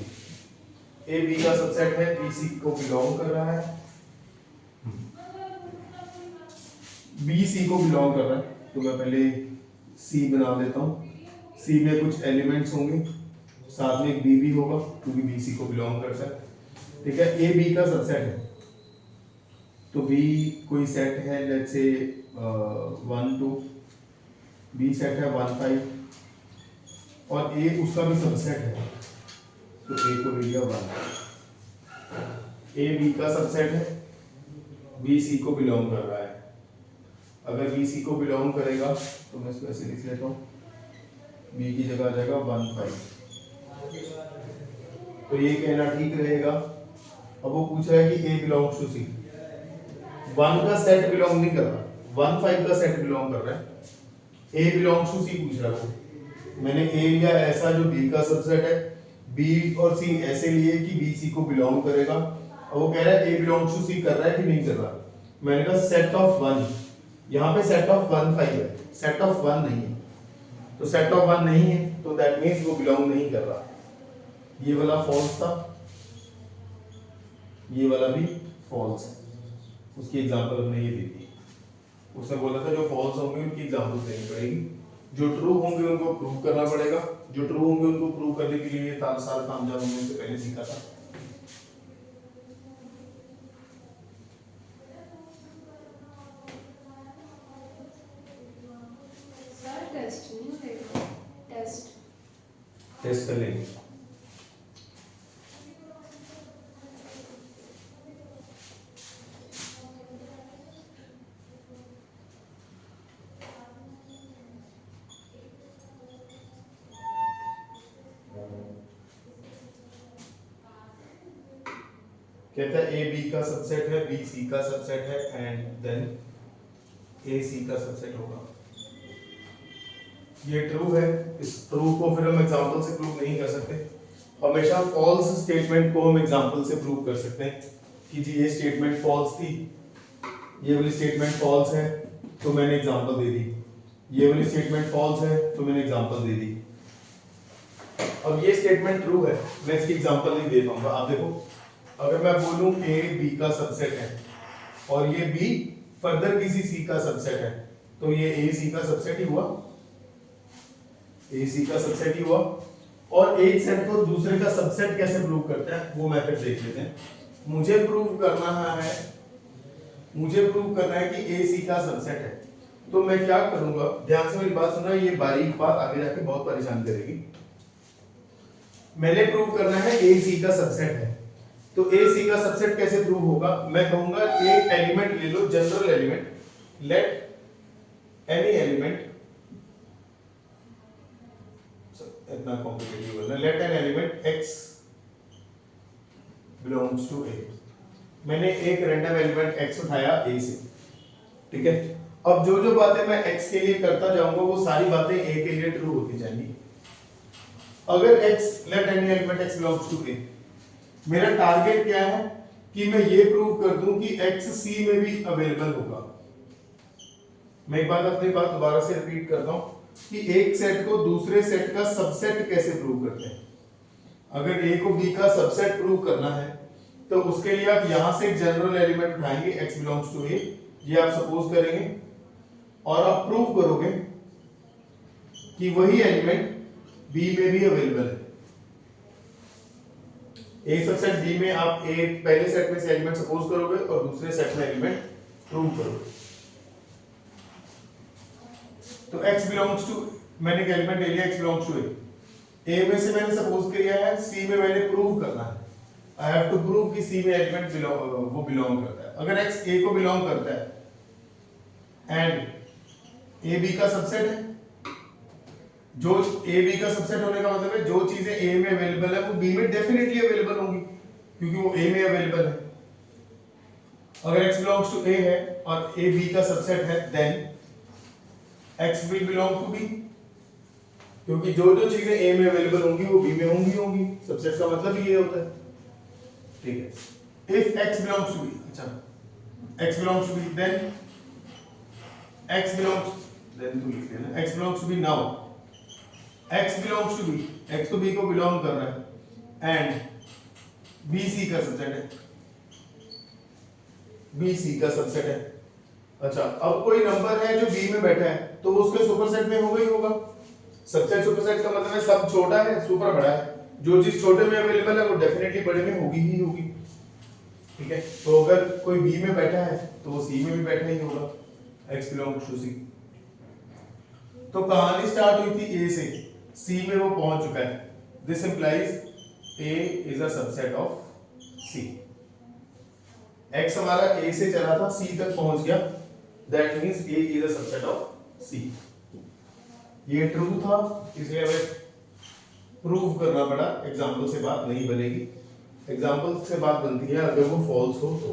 A B का सबसेट है, B C को बिलोंग कर रहा है, B C को बिलोंग कर रहा है, तो मैं पहले C बना देता हूँ। C में कुछ एलिमेंट्स होंगे, साथ में एक B भी होगा क्योंकि B C को बिलोंग करता है। ठीक है, A B का सबसेट है, तो B कोई सेट है, लेट्स से 1 2, B सेट है 1 5 और A उसका भी सबसेट है, तो A को ले लिया 1। A B का सबसेट है, B C को बिलोंग कर रहा है, अगर B C को बिलोंग करेगा तो मैं इसको ऐसे लिख लेता हूँ, B की जगह आ जाएगा 1 5, तो ये कहना ठीक रहेगा। अब वो पूछ रहा है कि A बिलोंग्स टू C, 1 का सेट बिलोंग नहीं कर रहा, 1 5 का सेट बिलोंग कर रहा है, A बिलोंग्स टू C पूछ रहा है। मैंने A लिया ऐसा जो B का सबसेट है, B और C ऐसे लिए कि B C को बिलोंग करेगा, और वो कह रहा है A बिलोंग्स टू C कर रहा है कि नहीं कर रहा। मैंने कहा सेट ऑफ 1, यहाँ पे सेट ऑफ 1 5 है, सेट ऑफ 1 नहीं है, तो सेट ऑफ 1 नहीं है तो दैट मींस वो बिलोंग नहीं कर रहा। ये वाला फॉल्स था, ये वाला भी फॉल्स है, उसकी एग्जांपल हमने ये दी थी। उसने बोला था जो फॉल्स होंगे उनकी एग्जांपल देनी पड़ेगी, जो ट्रू होंगे उनको प्रूव करना पड़ेगा, जो ट्रू होंगे उनको प्रूव करने के लिए सारा काम जब हमने इससे पहले सीखा था। सर टेस्ट नहीं होगा, टेस्ट कर लेंगे। कहता है ए बी का सबसेट है, बी सी का सबसेट है एंड देन ए सी का सबसेट होगा। ये ट्रू है, इस ट्रू को फिर हम एग्जांपल से प्रूव नहीं कर सकते, हमेशा फॉल्स स्टेटमेंट को हम एग्जांपल से प्रूव कर सकते हैं कि जी ये स्टेटमेंट फॉल्स थी, ये वाली स्टेटमेंट फॉल्स है तो मैंने एग्जांपल दे दी, ये वाली स्टेटमेंट फॉल्स है तो मैंने एग्जांपल दे दी। अब ये स्टेटमेंट ट्रू है, मैं इसकी एग्जांपल नहीं दे पाऊंगा। आप देखो, अगर मैं बोलूं ए बी का सबसेट है और ये बी फर्दर किसी सी का सबसेट है, तो ये ए सी का सबसेट ही हुआ, ए सी का सबसेट ही हुआ। और एक सेट को दूसरे का सबसेट कैसे प्रूव करते हैं वो मेथड देख लेते हैं। मुझे प्रूव करना है कि ए सी का सबसेट है, तो मैं क्या करूंगा, ध्यान से मेरी बात सुनना, ये बारीक बात आगे जाके बहुत परेशान करेगी। मैंने प्रूव करना है ए सी का सबसेट है, तो ए सी का सबसेट कैसे प्रूव होगा, मैं कहूंगा एक एलिमेंट ले लो, general element, let any element, इतना कॉम्प्लिकेटेड बोलना, let an element x belongs to a। मैंने एक रैंडम एलिमेंट x उठाया a से, ठीक है। अब जो जो बातें मैं x के लिए करता जाऊंगा वो सारी बातें a के लिए ट्रू होती जाएंगी। अगर x, let any element x belongs to a, मेरा टारगेट क्या है कि मैं ये प्रूव कर दूं कि x c में भी अवेलेबल होगा। मैं एक बात अपनी बात दोबारा से रिपीट करता हूं कि एक सेट को दूसरे सेट का सबसेट कैसे प्रूव करते हैं। अगर a को b का सबसेट प्रूव करना है तो उसके लिए आप यहां से एक जनरल एलिमेंट उठाएंगे x बिलोंग्स टू a, ये आप सपोज करेंगे और आप प्रूव करोगे कि वही एलिमेंट बी में भी अवेलेबल है। ए सबसेट बी में आप ए पहले सेट में से एलिमेंट सपोज करोगे और दूसरे सेट में एलिमेंट प्रूव करोगे। तो x बिलोंग्स टू, मैंने एलिमेंट ले लिया x बिलोंग्स टू ए में से मैंने सपोज किया है, सी में मैंने प्रूव करना है। आई हैव टू प्रूव कि सी में एलिमेंट वो बिलोंग करता है। अगर x a को बिलोंग करता है एंड a b का सबसेट है, जो a b का सबसेट होने का मतलब है जो चीजें a में अवेलेबल है वो b में डेफिनेटली अवेलेबल होंगी क्योंकि वो a में अवेलेबल है। अगर x बिलोंग्स टू a है और a b का सबसेट है then x will belong to b, क्योंकि जो जो चीजें a में अवेलेबल होंगी वो b में होंगी। सबसेट का मतलब ये होता है, ठीक है। if x belongs to b, अच्छा x belongs to b then x belongs, then तो लिख लेना x belongs to b, now x belongs to b, x तो b को बिलोंग कर रहा है एंड b c का सबसेट है, b c का सबसेट है। अच्छा, अब कोई नंबर है जो b में बैठा है तो वो उसके सुपरसेट में होगा ही होगा। सबसेट सुपरसेट का मतलब है सब छोटा है सुपर बड़ा है, जो चीज छोटे में अवेलेबल है वो डेफिनेटली बड़े में होगी ही होगी, ठीक है। तो अगर कोई b में बैठा है तो वो c में भी बैठा ही होगा, x बिलोंग्स टू c। तो कहानी स्टार्ट हुई थी a से, c में वो पहुंच चुका है, this implies a is a subset of c। x हमारा a से चला था c तक पहुंच गया, that means a is a subset of c। ये ट्रू था इसलिए हमें प्रूव करना पड़ा, एग्जांपल से बात नहीं बनेगी। एग्जांपल से बात बनती है अगर वो फॉल्स हो तो।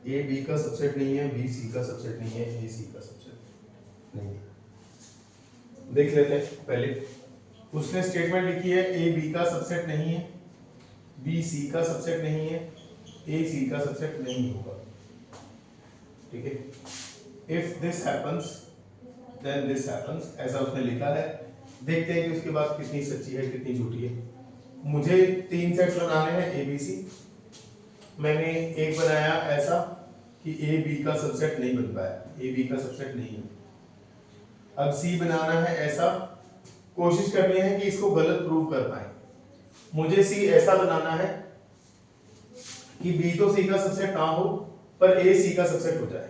ए बी का सबसेट नहीं है, बी सी का सबसेट नहीं है, ए सी का सबसेट नहीं है। देख लेते हैं पहले। उसने स्टेटमेंट लिखी है ए बी का सबसेट नहीं है, बी सी का सबसेट नहीं है, ए सी का सबसेट नहीं होगा, ठीक है। If this happens then this happens, ऐसा उसने लिखा है। देखते हैं कि उसके बाद कितनी सच्ची है कितनी झूठी है। मुझे 3 सेट्स बनाने हैं ए बी सी। मैंने एक बनाया ऐसा कि ए बी का सबसेट नहीं बन पाया, ए बी का सबसेट नहीं है। अब सी बनाना है ऐसा, कोशिश करनी है कि इसको गलत प्रूव कर पाए। मुझे सी ऐसा बनाना है कि बी तो सी का सबसेट ना हो पर ए सी का सबसेट हो जाए।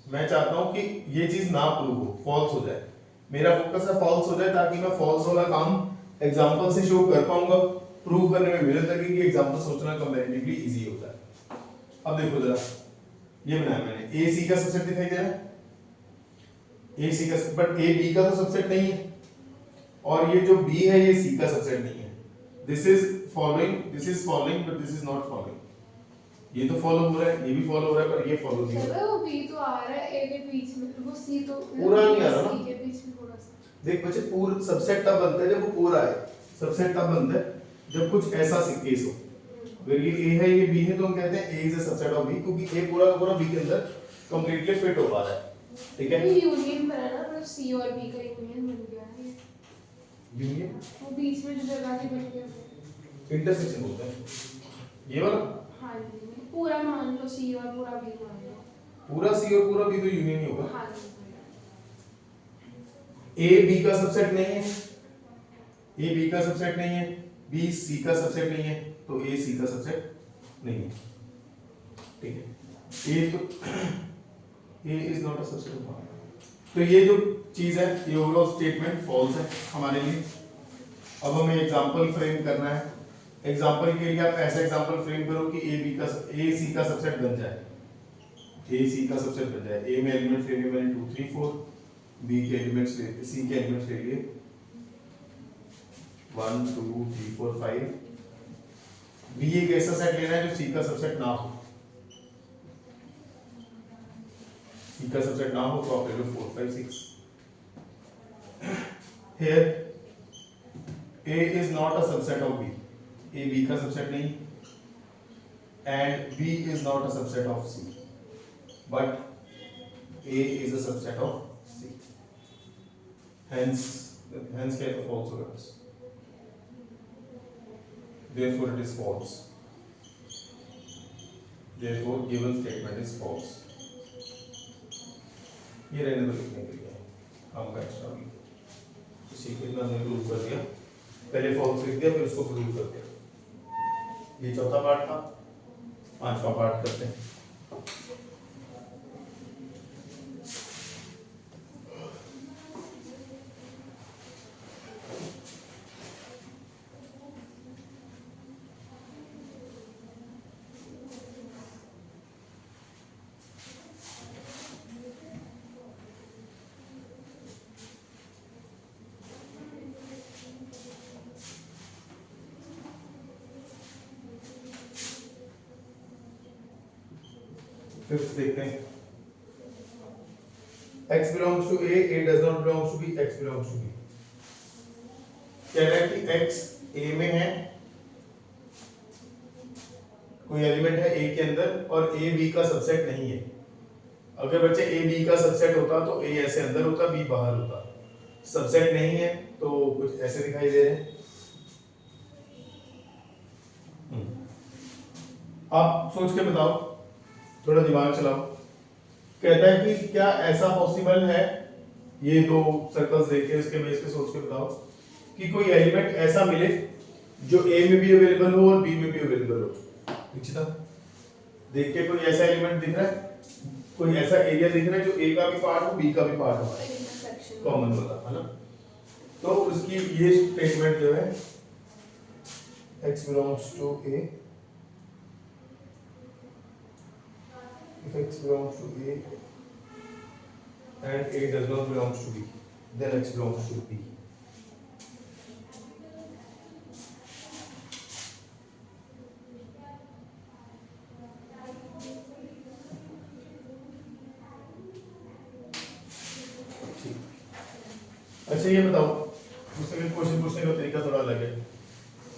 मैं चाहता हूं कि ये चीज ना प्रूव हो, फॉल्स हो जाए। मेरा फोकस है फॉल्स हो जाए ताकि मैं फॉल्स वाला काम एग्जांपल से शो कर पाऊंगा। प्रूव करने में मेहनत लगेगी, एग्जांपल सोचना कंपैरेटिवली इजी होता है। अब देखो जरा, ये बनाया मैंने, ए सी का सबसेट दिखाई दे रहा है, ए सी का, बट ए बी का तो सबसेट नहीं है, और ये जो बी है ये सी का सबसेट नहीं है। This is following but this is not following. ये तो फॉलो हो रहा है, ये भी फॉलो हो रहा है, पर ये फॉलो नहीं हो रहा है। वो बी तो आ रहा है ए के बीच में, वो सी तो पूरा नहीं आ रहा ना। सी के बीच में थोड़ा सा। देख बच्चे, पूरा सबसेट तब बनता है जब वो पूरा है। सबसेट तब बनता है जब कुछ ऐसा केस हो। अगर ये ए है ये बी है तो हम कहते हैं A is a subset of B, क्योंकि ए पूरा का पूरा बी के अंदर कंप्लीटली फिट हो पा रहा है, ठीक है। ये यूनियन बना ना, मतलब सी और बी का यूनियन बन गया है ये। यूनियन, वो बीच में जो जगह थी बन गया। इंटरसेक्शन बोलते हैं ये वाला। हाँ जी, पूरा मान लो सी और पूरा बी मान लो। पूरा सी और पूरा बी तो यूनियन ही होगा। हाँ जी। ए बी का सबसेट नहीं है, ए बी का सबसेट नहीं है, बी सी का सबसेट नहीं है, तो ए सी का सबसेट नहीं है, ठीक है। ए तो A is not a subset of R. तो ये जो चीज है ये ओवरऑल स्टेटमेंट फॉल्स है हमारे लिए। अब हमें एग्जांपल फ्रेम करना है। एग्जांपल के लिए आप ऐसा एग्जांपल फ्रेम करो कि ए सी का सबसेट बन जाए, ए सी का सबसेट बन जाए। ए में एलिमेंट्स ले लिए मैंने 2 3 4, बी के एलिमेंट्स ले, सी के एलिमेंट्स ले लिए 1 2 3 4 5। बी एक ऐसा सेट लेना है जो सी का सबसेट ना हो, सी का सबसेट ना हो तो आप ले लो 4 5 6। Here A is not a subset of B, A B का सबसेट नहीं, and B is not a subset of C, but A is a subset of C. Hence क्या है, false होगा, therefore it is false, therefore given statement is false. ये रहने दो लिखने के लिए काम का एक्स्ट्रा भी इसी को इतना हमने प्रूव कर दिया, पहले फॉल्स लिख दिया फिर उसको प्रूव कर दिया। ये चौथा पार्ट था, पांचवा पार्ट करते हैं। फिफ्थ देखते हैं, x belongs to a does not belongs to b, x belongs to b। कह रहा है कि x a में है, कोई एलिमेंट है a के अंदर और a b का सबसेट नहीं है। अगर बच्चे a b का सबसेट होता तो a ऐसे अंदर होता, b बाहर होता। सबसेट नहीं है तो कुछ ऐसे दिखाई दे रहे हैं। आप सोच के बताओ, थोड़ा दिमाग चलाओ। कहता है कि क्या ऐसा पॉसिबल है, ये दो सर्कल्स देख के इसके बेस पे सोच के बताओ कि कोई एलिमेंट ऐसा मिले जो A में भी अवेलेबल हो और B में भी अवेलेबल हो। निश्चित देख के कोई ऐसा एलिमेंट दिख रहा है, कोई ऐसा एरिया दिख रहा है जो A का भी पार्ट हो B का भी पार्ट हो, कॉमन वाला है ना। तो उसकी ये स्टेटमेंट जो है x belongs to A, if x belongs to A and A does not belongs to B, then x belongs to B। अच्छा ये बताओ, दूसरे क्वेश्चन पूछने का तरीका थोड़ा अलग है।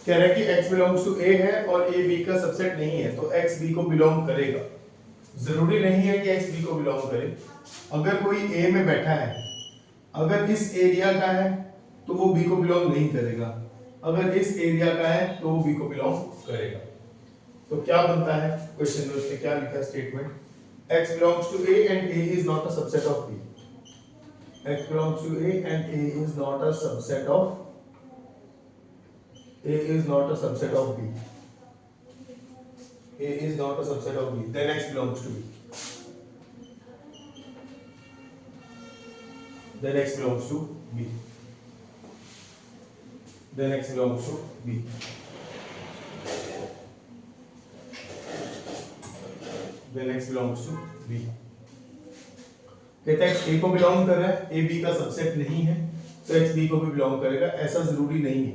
कह रहा है कि x belongs to A है और A B का सबसेट नहीं है, तो x B को बिलोंग करेगा। जरूरी नहीं है कि x B को बिलोंग करे। अगर कोई A में बैठा है, अगर इस एरिया का है तो वो B को बिलोंग नहीं करेगा, अगर इस एरिया का है तो वो B को बिलोंग करेगा। तो क्या बनता है क्वेश्चन में, उसने क्या लिखा statement, x belongs to A and A is not a subset of B। x belongs to A and A is not a subset of A is not a subset of B। A is not a subset of B, then x belongs to B, then x belongs to B, then x belongs to B। then x belongs to B। कहता है x A को belong कर रहा है, A B का subset नहीं है तो x B को भी बिलोंग करेगा। ऐसा जरूरी नहीं है,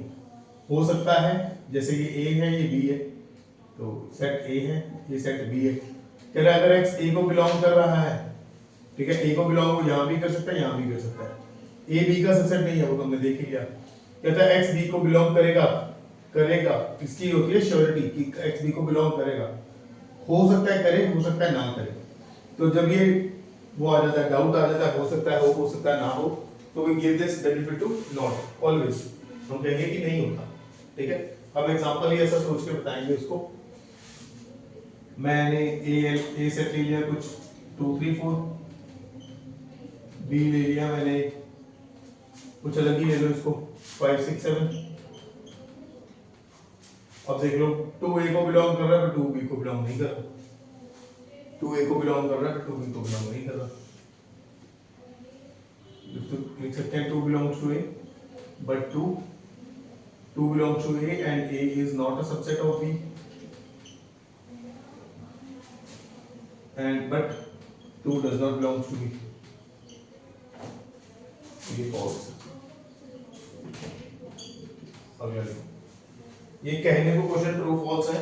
हो सकता है जैसे ये A है ये B है, तो सेट A है ये सेट B है। कह रहा है अगर x A को बिलोंग कर रहा है, ठीक है, A को बिलोंग वो यहाँ भी कर सकता है यहाँ भी कर सकता है। A B का सबसेट नहीं है, वो तो हमने देख ही लिया। कहता है x B को बिलोंग करेगा, करेगा इसकी होती है श्योरिटी कि x B को बिलोंग करेगा। हो सकता है करे, हो सकता है ना करे। तो जब ये वो आ जाता है, डाउट आ जाता है, हो सकता है हो सकता है ना हो, तो we give this benefit to not always. हम कहेंगे कि नहीं होता, ठीक है। अब एग्जांपल ही ऐसा सोच के बताएंगे उसको। मैंने ए सेट ले लिया कुछ 2 3 4, बी ले लिया मैंने कुछ अलग ही ले लो इसको 5 6 7। अब देख लो 2A को बिलोंग कर रहा है पर 2B को बिलोंग नहीं कर रहा, 2A को बिलोंग कर रहा है पर 2B को बिलोंग नहीं कर रहा। तो लिख सकते हैं 2 belongs to A but 2 belongs to A and A is not a subset of B and but 2 does not belong to B। ये false। ये कहने को क्वेश्चन ट्रू फॉल्स है,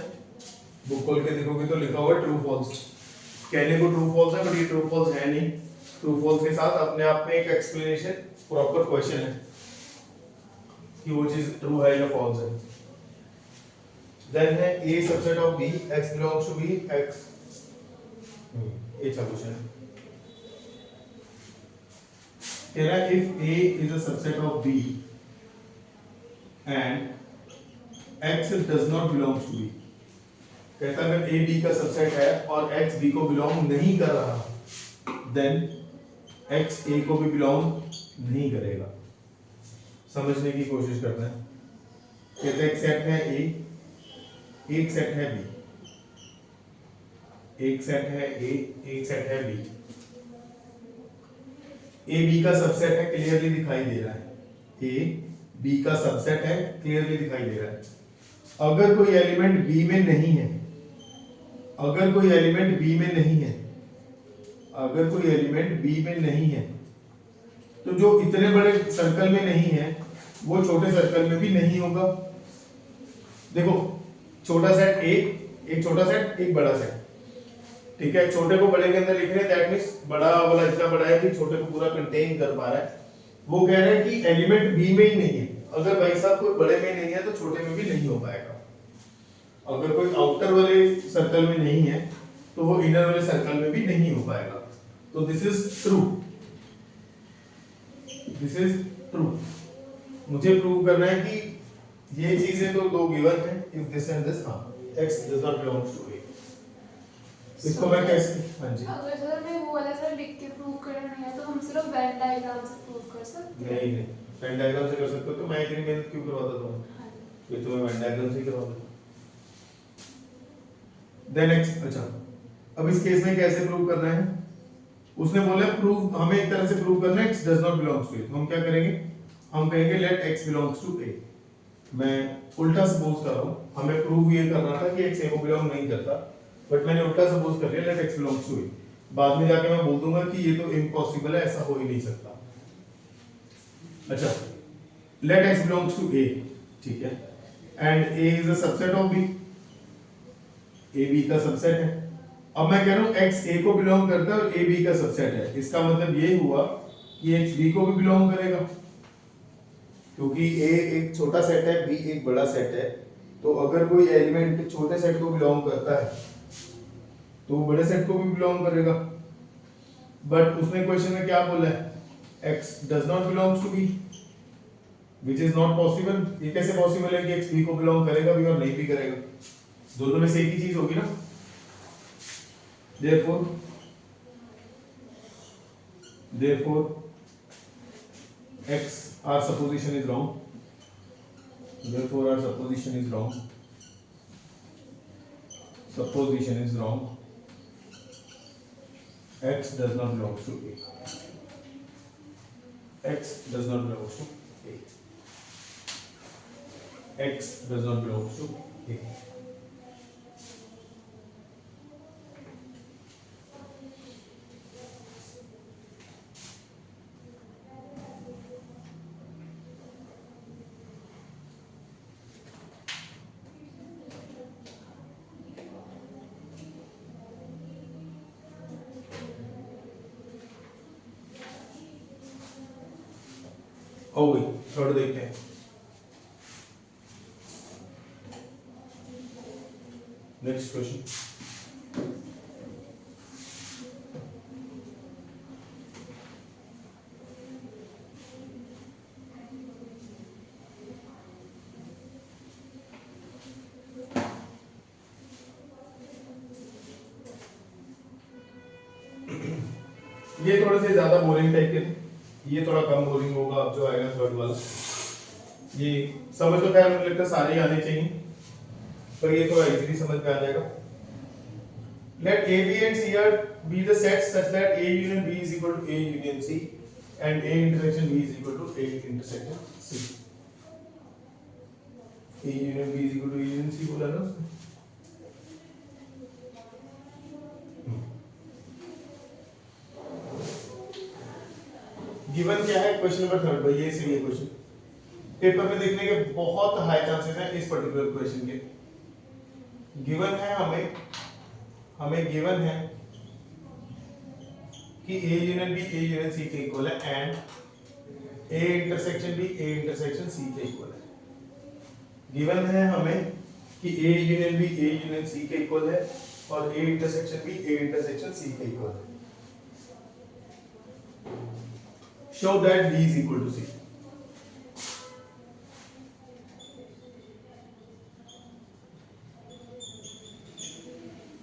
बुक खोल के देखोगे तो लिखा हुआ है ट्रू फॉल्स। कहने को ट्रू फॉल्स है बट ये ट्रू फॉल्स है नहीं। ट्रू फॉल्स के साथ अपने आप में एक एक्सप्लेनेशन प्रॉपर क्वेश्चन है कि वो चीज ट्रू है या फॉल्स है। देन है A subset of B, x belongs to B, x ये अच्छा क्वेश्चन है। कह रहा है if A is a subset of B and x does not belongs to B। कहता है अगर A B का सबसेट है और x B को बिलोंग नहीं कर रहा, then x a को भी बिलोंग नहीं करेगा। समझने की कोशिश करते हैं। कहते हैं एक सेट है a, एक सेट है b, एक सेट है a, एक सेट है b। a b का सबसेट है, क्लियरली दिखाई दे रहा है। a b का सबसेट है, क्लियरली दिखाई दे रहा है। अगर कोई एलिमेंट b में नहीं है, अगर कोई एलिमेंट b में नहीं है, अगर कोई एलिमेंट b में नहीं है, तो जो इतने बड़े सर्कल में नहीं है वो छोटे सर्कल में भी नहीं होगा। देखो छोटा सेट a, एक छोटा सेट एक बड़ा सेट, ठीक है। छोटे को बड़े के अंदर लिख रहे हैं, दैट मींस बड़ा वाला इतना बड़ा है कि छोटे को पूरा कंटेन कर पा रहा है। वो कह रहे हैं कि एलिमेंट b में ही नहीं है। अगर भाई साहब कोई बड़े में नहीं है तो छोटे में भी नहीं हो पाएगा। अगर कोई आउटर वाले सर्कल में नहीं है तो वो इनर वाले सर्कल में भी नहीं हो पाएगा। तो this is true, this is true. मुझे प्रूव करना है कि ये चीजें तो दो गिवन है, इफ दिस एंड दिस, हां x does not belongs to a। इसको मैं कैसे, हां जी, अगर सर मैं वो वाला सर लिख के प्रूव करना नहीं है तो हम सिर्फ वेन डायग्राम से प्रूव कर सकते हैं। नहीं वेन डायग्राम से कर सकते हो, तो मैं इतनी मेहनत क्यों करवाता तुम्हें? हाँ। फिर तुम्हें वेन डायग्राम से ही करवा दूं। देन x, अच्छा अब इस केस में कैसे प्रूव करना है? उसने बोला प्रूव, हमें एक तरह से प्रूव करना है x does not belongs to a। तो हम क्या करेंगे? हम कहेंगे let x belongs to a। मैं उल्टा सपोज कर रहा हूं, हमें प्रूव ये करना था कि x a को बिलोंग नहीं करता, बट मैंने उल्टा सपोज कर लिया let x belongs to a। बाद में जाके मैं बोल दूंगा कि ये तो इम्पॉसिबल है, ऐसा हो ही नहीं सकता। अच्छा let x belongs to a, ठीक है, and a is a subset of b, a b का सबसेट है। अब मैं कह रहा हूं x a को बिलोंग करता है और a b का सबसेट है, इसका मतलब ये हुआ कि x b को भी बिलोंग करेगा, क्योंकि a एक छोटा सेट है, b एक बड़ा सेट है। तो अगर कोई एलिमेंट छोटे सेट को बिलोंग करता है तो वो बड़े सेट को भी बिलोंग करेगा। बट उसने क्वेश्चन में क्या बोला है? x does not belongs to b, which is not possible। ये कैसे पॉसिबल है कि x b को बिलोंग करेगा भी और नहीं भी करेगा? दोनों में से एक ही चीज होगी ना। therefore x, our supposition is wrong, therefore our supposition is wrong, supposition is wrong, x does not belong to a, x does not belong to a, x does not belong to a। ओ भाई third देखते हैं। Next question, ये थोड़े से ज्यादा boring type के थे, ये थोड़ा कम बोरिंग होगा। अब जो आएगा थर्ड वाला, ये समझ तो खैर मुझे लगता है सारे ही आने चाहिए, पर ये थोड़ा इजीली समझ में आ जाएगा। Let A, B and C are be the sets such that A union B is equal to A union C and A intersection B is equal to A intersection C। A union B is equal to A union C बोला ना उसने। Given क्या है? Question number third भाई, ये सही है question. Paper में देखने के बहुत हाई चांसेस हैं इस पर्टिकुलर क्वेश्चन के। गिवन है हमें गिवन है कि A union B A union C के इक्वल है and A intersection B A intersection C के इक्वल है। गिवन है हमें कि A union B A union C के इक्वल है और A intersection B A intersection C के इक्वल है। Show that B is equal to C।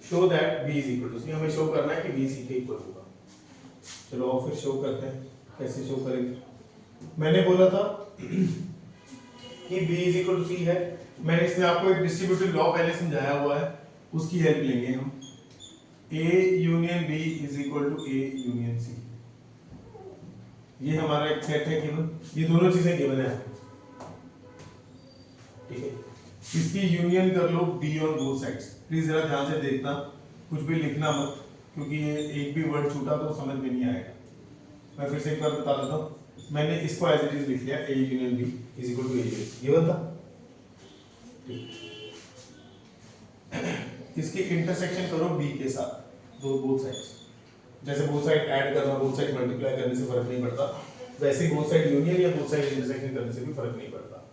Show that B is equal to C, हमें शो करना है कि B C के इक्वल होगा। चलो और फिर शो करते हैं, कैसे शो करेंगे। मैंने बोला था कि B is equal to C है, मैंने इसमें आपको एक डिस्ट्रीब्यूटिव लॉ पहले समझाया हुआ है, उसकी हेल्प लेंगे हम। A union B is equal to A union C, ये हमारा एक सेट है गिवन, ये दोनों चीजें गिवन है आपको, ठीक है। इसकी यूनियन कर लो B on both sides. Please जरा ध्यान से देखना, कुछ भी लिखना मत, क्योंकि ये एक भी वर्ड छूटा तो समझ में नहीं आएगा। मैं फिर से एक बार बता देता हूँ, मैंने इसको एज इट इज लिख लिया, A union B is equal to A union C, given था। इसकी इंटरसेक्शन करो B के साथ, दो बोथ साइड्स। जैसे बोथ साइड ऐड करना, बोथ साइड मल्टीप्लाई करने से फर्क नहीं पड़ता, वैसे ही बोथ साइड यूनियन या बोथ साइड इंटरसेक्शन करने से भी फर्क नहीं पड़ता।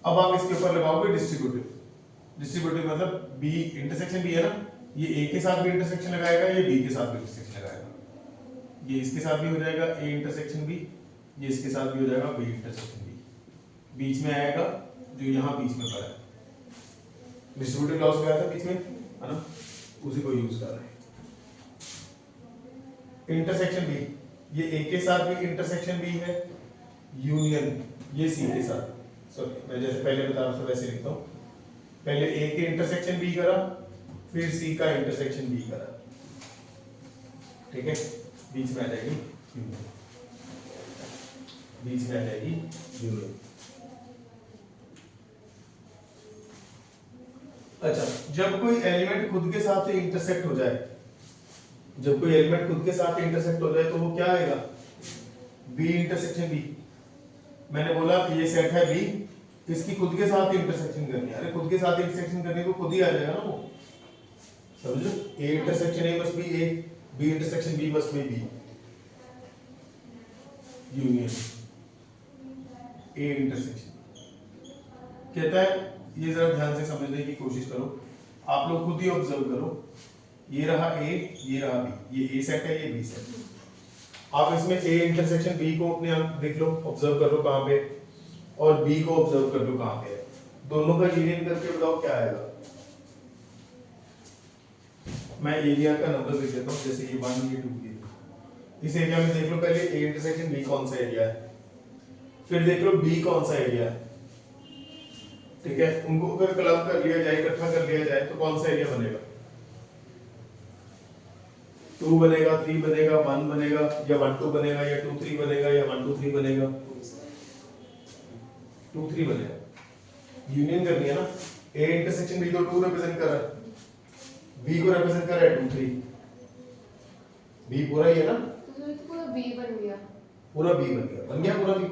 अब आप इसके ऊपर लगाओगे डिस्ट्रीब्यूटिव, डिस्ट्रीब्यूटिव मतलब B इंटरसेक्शन B है ना, ये A के साथ भी इंटरसेक्शन लगाएगा, ये B के साथ भी इंटरसेक्शन लगाएगा, ये इसके साथ भी हो जाएगा A इंटरसेक्शन B, ये इसके साथ भी हो जाएगा B इंटरसेक्शन B, बीच में आएगा जो यहाँ बीच में पड़ा है, डिस्ट्रीब्यूटिव लॉस गया था बीच में, है ना, उसी को यूज कर रहे हैं। इंटरसेक्शन B, ये A के साथ भी इंटरसेक्शन B है, यूनियन ये C के साथ, सॉरी मैं जैसे पहले बता रहा था वैसे लिखता हूँ, पहले A के इंटरसेक्शन B करा, फिर C का इंटरसेक्शन B करा, ठीक है, बीच में आ जाएगी यूनियन, बीच में आ जाएगी यूनियन। अच्छा, जब कोई एलिमेंट खुद के साथ इंटरसेक्ट हो जाए, जब कोई एलिमेंट खुद के साथ इंटरसेक्ट हो जाए तो वो क्या आएगा, B इंटरसेक्शन B। मैंने बोला कि ये सेट है B, इसकी खुद के साथ इंटरसेक्शन करनी है, अरे खुद के साथ इंटरसेक्शन करनी तो खुद ही आ जाएगा ना वो, समझो, A intersection A must be A, B intersection B must be B, union A intersection. कहता है, ये जरा ध्यान से समझने की कोशिश करो, आप लोग खुद ही ऑब्जर्व करो, ये रहा A, ये रहा B, ये A सेट है, ये B सेट है। आप इसमें A इंटरसेक्शन B को अपने आप देख लो, ऑब्जर्व कर लो कहां पे, और B को ऑब्जर्व कर लो कहां पे है, दोनों का यूनियन करके बताओ क्या आएगा। मैं एरिया का नंबर लिख देता हूं, जैसे ये 1 ये 2 ये, इस एरिया में देख लो पहले A इंटरसेक्शन B कौन सा एरिया है, फिर देख लो B कौन सा एरिया है, ठीक है, उनको अगर क्लब कर लिया जाए, इकट्ठा कर लिया जाए तो कौन सा एरिया बनेगा, 2 बनेगा, 3 बनेगा, 1 बनेगा, या 1 2 बनेगा, या 2 3 बनेगा, या 1 2 3 बनेगा, 2 3 बनेगा। यूनियन करनी है ना, A इंटरसेक्शन B तो 2 रिप्रेजेंट कर रहा है, B को रिप्रेजेंट कर रहा है 2 3, B पूरा ही है ना, तो ये तो पूरा B बन गया, पूरा B बन गया, बन गया पूरा B,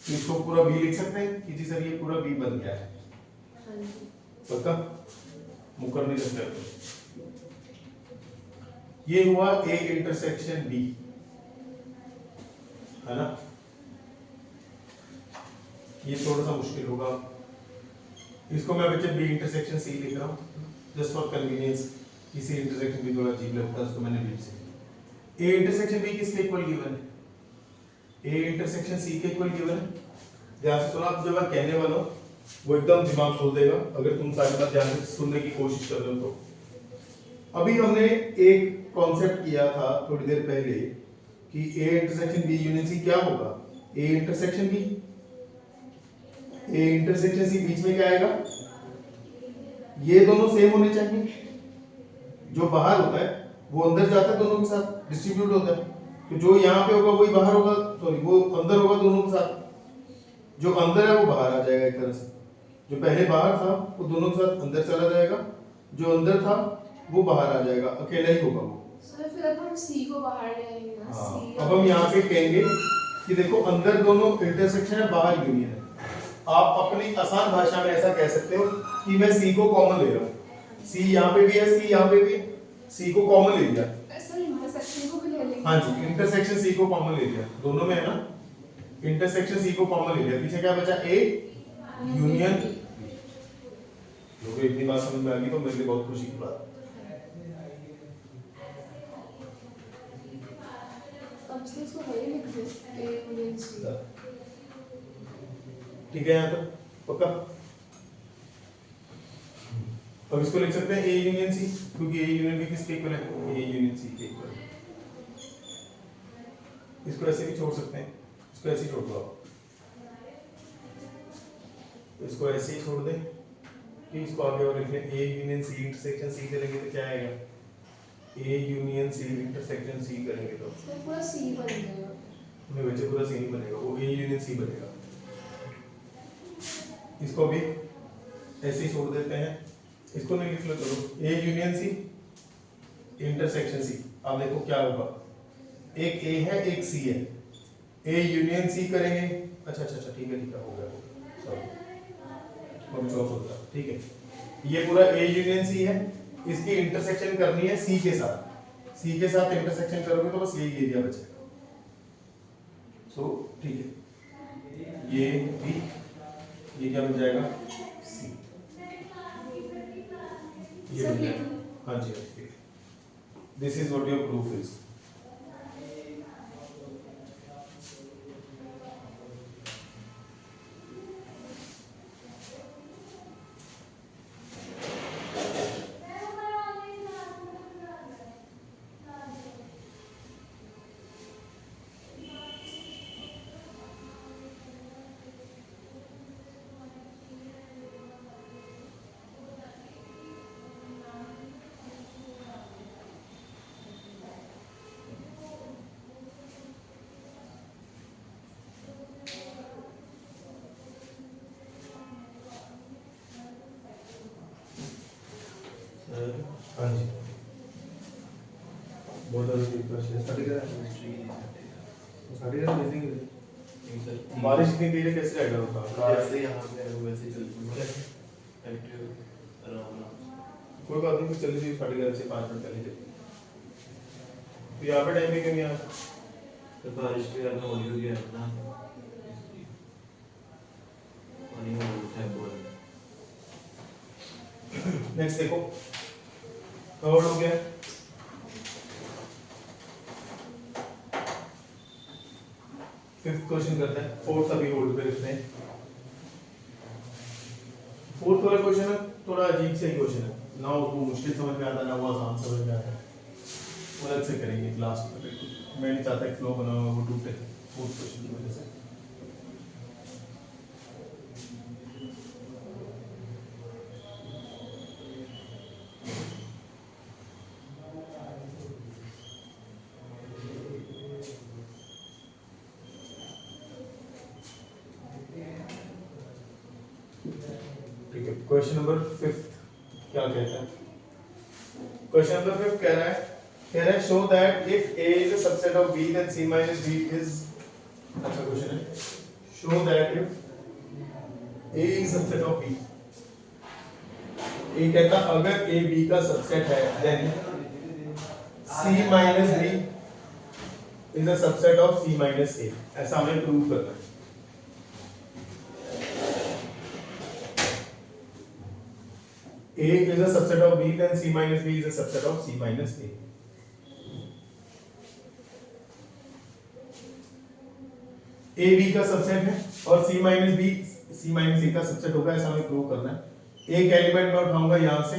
तो इसको पूरा B लिख सकते हैं कि जी सर ये पूरा B बन गया है, हाँ जी, पक्का मुकर नहीं सकते। ये हुआ A इंटरसेक्शन B, है ना, ये थोड़ा सा मुश्किल होगा, इसको मैं बच्चे B इंटरसेक्शन C लिख रहा हूँ जस्ट फॉर कन्वीनियंस, इसी इंटरसेक्शन भी थोड़ा अजीब लगता है, उसको मैंने B से, A इंटरसेक्शन B किसके इक्वल गिवन है, A इंटरसेक्शन C के इक्वल गिवन है। ध्यान से सुना, जो मैं कहने वाला हूँ वो एकदम दिमाग खोल देगा अगर तुम सारी बात ध्यान से सुनने की कोशिश कर रहे हो तो। अभी हमने एक कॉन्सेप्ट किया था थोड़ी देर पहले कि A intersection B union C क्या होगा, A intersection B, A intersection C बीच में क्या आएगा, ये दोनों सेम होने चाहिए, जो बाहर होता है वो अंदर जाता है दोनों के साथ डिस्ट्रीब्यूट होता है, तो जो यहाँ पे होगा वही बाहर होगा, सॉरी वो अंदर होगा दोनों के साथ, जो अंदर है वो बाहर आ जाएगा एक तरह से, जो पहले बाहर था वो दोनों के साथ अंदर चला जाएगा, जो अंदर था वो बाहर आ जाएगा, अकेला ही होगा वो। सर फिर अब हम C को बाहर ले आएंगे ना, हाँ, C अब हम यहाँ पे कहेंगे कि देखो अंदर दोनों इंटरसेक्शन है, बाहर यूनियन है, आप अपनी आसान भाषा में ऐसा कह सकते हो कि मैं C को कॉमन ले रहा हूँ, C यहाँ पे भी है, C यहाँ पे भी है, C को कॉमन ले लिया, सर इंटरसेक्शन को भी ले लेंगे, हाँ जी इंटरसेक्शन C को कॉमन ले लिया, दोनों में है ना, इंटरसेक्शन C को कॉमन ले लिया, पीछे क्या बचा A यूनियन B। लोगों को इतनी बात समझ में आ गई तो मेरे लिए बहुत खुशी की बात। अब से इसको वही लिख दे A यूनियन C, ठीक है, यहाँ तक पक्का। अब इसको लिख सकते हैं A यूनियन C, क्योंकि A यूनियन B किसके इक्वल है, A यूनियन C के इक्वल है। इसको ऐसे भी छोड़ सकते हैं, इसको ऐसे ही छोड़ दो आप, इसको ऐसे ही छोड़ दें कि इसको आगे और लिख लें A union C intersection C करेंगे तो क्या आएगा, A union C intersection C करेंगे तो पूरा सी बन जाएगा। नहीं बच्चे पूरा सी नहीं बनेगा, वो ए यूनियन सी बनेगा। इसको भी ऐसे ही छोड़ देते हैं, इसको नहीं लिख लो, चलो A union C intersection C. अब देखो क्या होगा, एक ए है एक सी है, ए यूनियन सी करेंगे, अच्छा अच्छा अच्छा ठीक है हो गया सॉरी होता ठीक है, ये पूरा ए यूनियन सी है, इसकी इंटरसेक्शन करनी है सी के साथ इंटरसेक्शन करोगे तो बस यही एरिया बचेगा। सो ठीक है, ये भी ये क्या बन जाएगा सी, ये बन जाएगा। हाँ जी ठीक है, this is what your proof is. हाँ जी बहुत बारिश इतनी तेज है कैसे आएगा होता जैसे यहाँ पे है वैसे ही चलती है कोई बात नहीं, चल लीजिए 5:30 से 5 मिनट पहले तो यहाँ पे टाइम भी क्यों नहीं आया, तो बारिश के कारण होली हो गया ना, पानी में उठा है बोल। नेक्स्ट देखो कवर्ड हो गया, फिफ्थ क्वेश्चन करते हैं, फोर्थ अभी होल्ड पे रखते हैं। फोर्थ वाला क्वेश्चन है थोड़ा अजीब से ही क्वेश्चन है ना, उसको मुश्किल समझ में आता है ना वो आसान समझ में आता है, वो अलग से करेंगे क्लास में, बिल्कुल मैं नहीं चाहता एक फ्लो बना हुआ वो टूटे फोर्थ क्वेश्चन की वजह से। ठीक है, क्वेश्चन नंबर 5 क्या कहता है, क्वेश्चन नंबर 5 कह रहा है show that if A is a subset of B then C minus B is, अच्छा क्वेश्चन है, show that if A is a subset of B, ये कहता अगर A B का सबसेट है then C minus B is a subset of C minus A, ऐसा हमें prove करना है। A is a subset of B then C minus B is a subset of C minus A। A B का subset है और C minus B C minus A का subset होगा, ऐसा हमें प्रूव करना है। एक एलिमेंट मैं उठाऊंगा यहां से,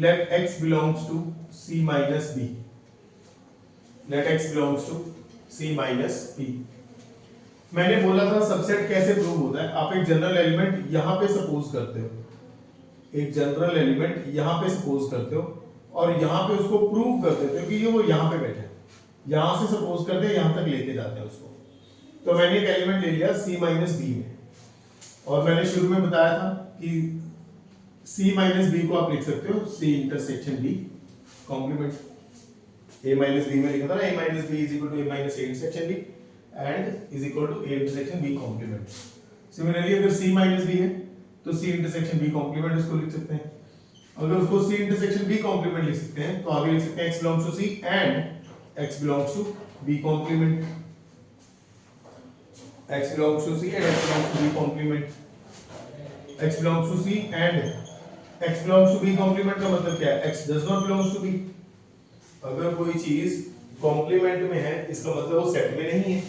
let x belongs to C minus B, let x belongs to C minus B। मैंने बोला था सबसेट कैसे प्रूव होता है, आप एक जनरल एलिमेंट यहां पे सपोज करते हो, एक जनरल एलिमेंट यहाँ पे सपोज करते हो और यहाँ पे उसको प्रूव कर देते हो कि ये वो यहाँ पे बैठे हैं, यहाँ से सपोज करते हैं यहाँ तक लेके जाते हैं उसको। तो मैंने एक एलिमेंट ले लिया C माइनस बी में, और मैंने शुरू में बताया था कि C माइनस बी को आप लिख सकते हो C intersection B complement, A minus B में लिखा था ना, A minus B is equal to A minus A intersection B and is equal to A intersection B complement. Similarly अगर C माइनस बी है तो C इंटरसेक्शन B कॉम्प्लीमेंट उसको लिख सकते हैं, अगर उसको C इंटरसेक्शन B कॉम्प्लीमेंट लिख सकते हैं तो आगे लिख सकते हैं x belongs to C and x belongs to B complement, x belongs to C and x belongs to B complement, x belongs to C and x belongs to B complement का मतलब क्या है, x does not belongs to B। अगर कोई चीज complement में है इसका मतलब वो सेट में नहीं है।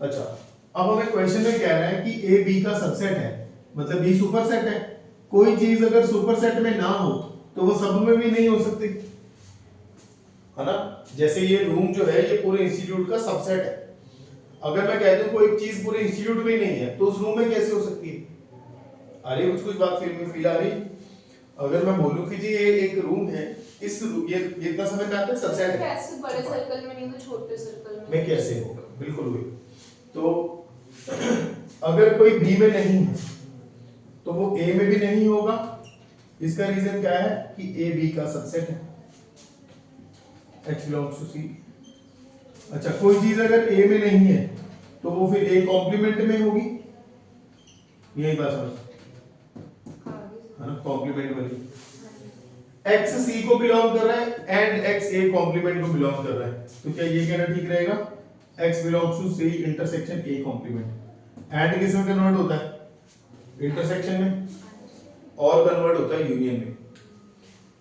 अच्छा, अब हमें क्वेश्चन में कह रहा है कि A B का सबसेट है, मतलब B सुपरसेट है। कोई चीज अगर सुपरसेट में ना हो तो वो सब में भी नहीं हो सकती। है ना। जैसे ये रूम जो है ये पूरे इंस्टीट्यूट का सबसेट है। अगर मैं कह दूं कोई चीज पूरे इंस्टीट्यूट में ही नहीं है तो उस रूम में कैसे हो सकती है? आ रही कुछ बात फील आ रही? अगर मैं बोलूं कि जी ये एक रूम है, इस ये इतना समय में आता है सबसेट है, कैसे बड़े सर्कल में नहीं तो छोटे सर्कल में कैसे होगा? बिल्कुल हुई। तो अगर कोई बी में नहीं है तो वो ए में भी नहीं होगा। इसका रीजन क्या है कि ए बी का सबसेट है, H belongs to C। अच्छा, कोई चीज अगर ए में नहीं है तो वो फिर ए कॉम्प्लीमेंट में होगी, यही बात समझ है ना, कॉम्प्लीमेंट वाली। x c को बिलोंग कर रहा है एंड x a कॉम्प्लीमेंट को बिलोंग कर रहा है, तो क्या ये कहना ठीक रहेगा? x belongs to c intersection a complement. And किस में कन्वर्ट होता है? इंटरसेक्शन में। और कन्वर्ट होता है यूनियन में।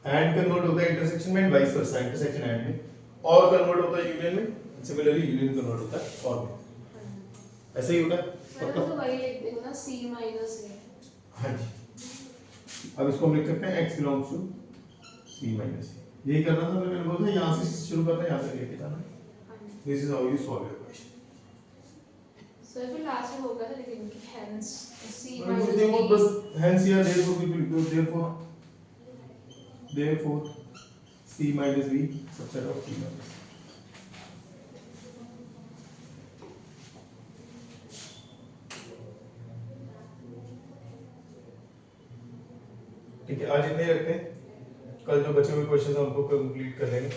एंड कन्वर्ट होता है इंटरसेक्शन में, वाइस वर्सा, इंटरसेक्शन एंड में। और कन्वर्ट होता है यूनियन में, सिमिलरली यूनियन कन्वर्ट होता है और में। ऐसा ही होता है पक्का। तो वही लिख देंगे ना c माइनस a। हाँ जी। अब इसको हम लिख सकते हैं x belongs to c minus a। यही करना था, मैंने बोला था यहां से शुरू करना है, यहां से लेके जाना है। This is how you solve your question. Sir फिर लास्ट में होगा ना लेकिन कि hence c कुछ minus नहीं, वो b। बस hence या therefore c minus b subset of c minus। ठीक है, आज इतने ही रखते हैं। कल जो बचे हुए क्वेश्चन हैं उनको कंप्लीट कर लेंगे।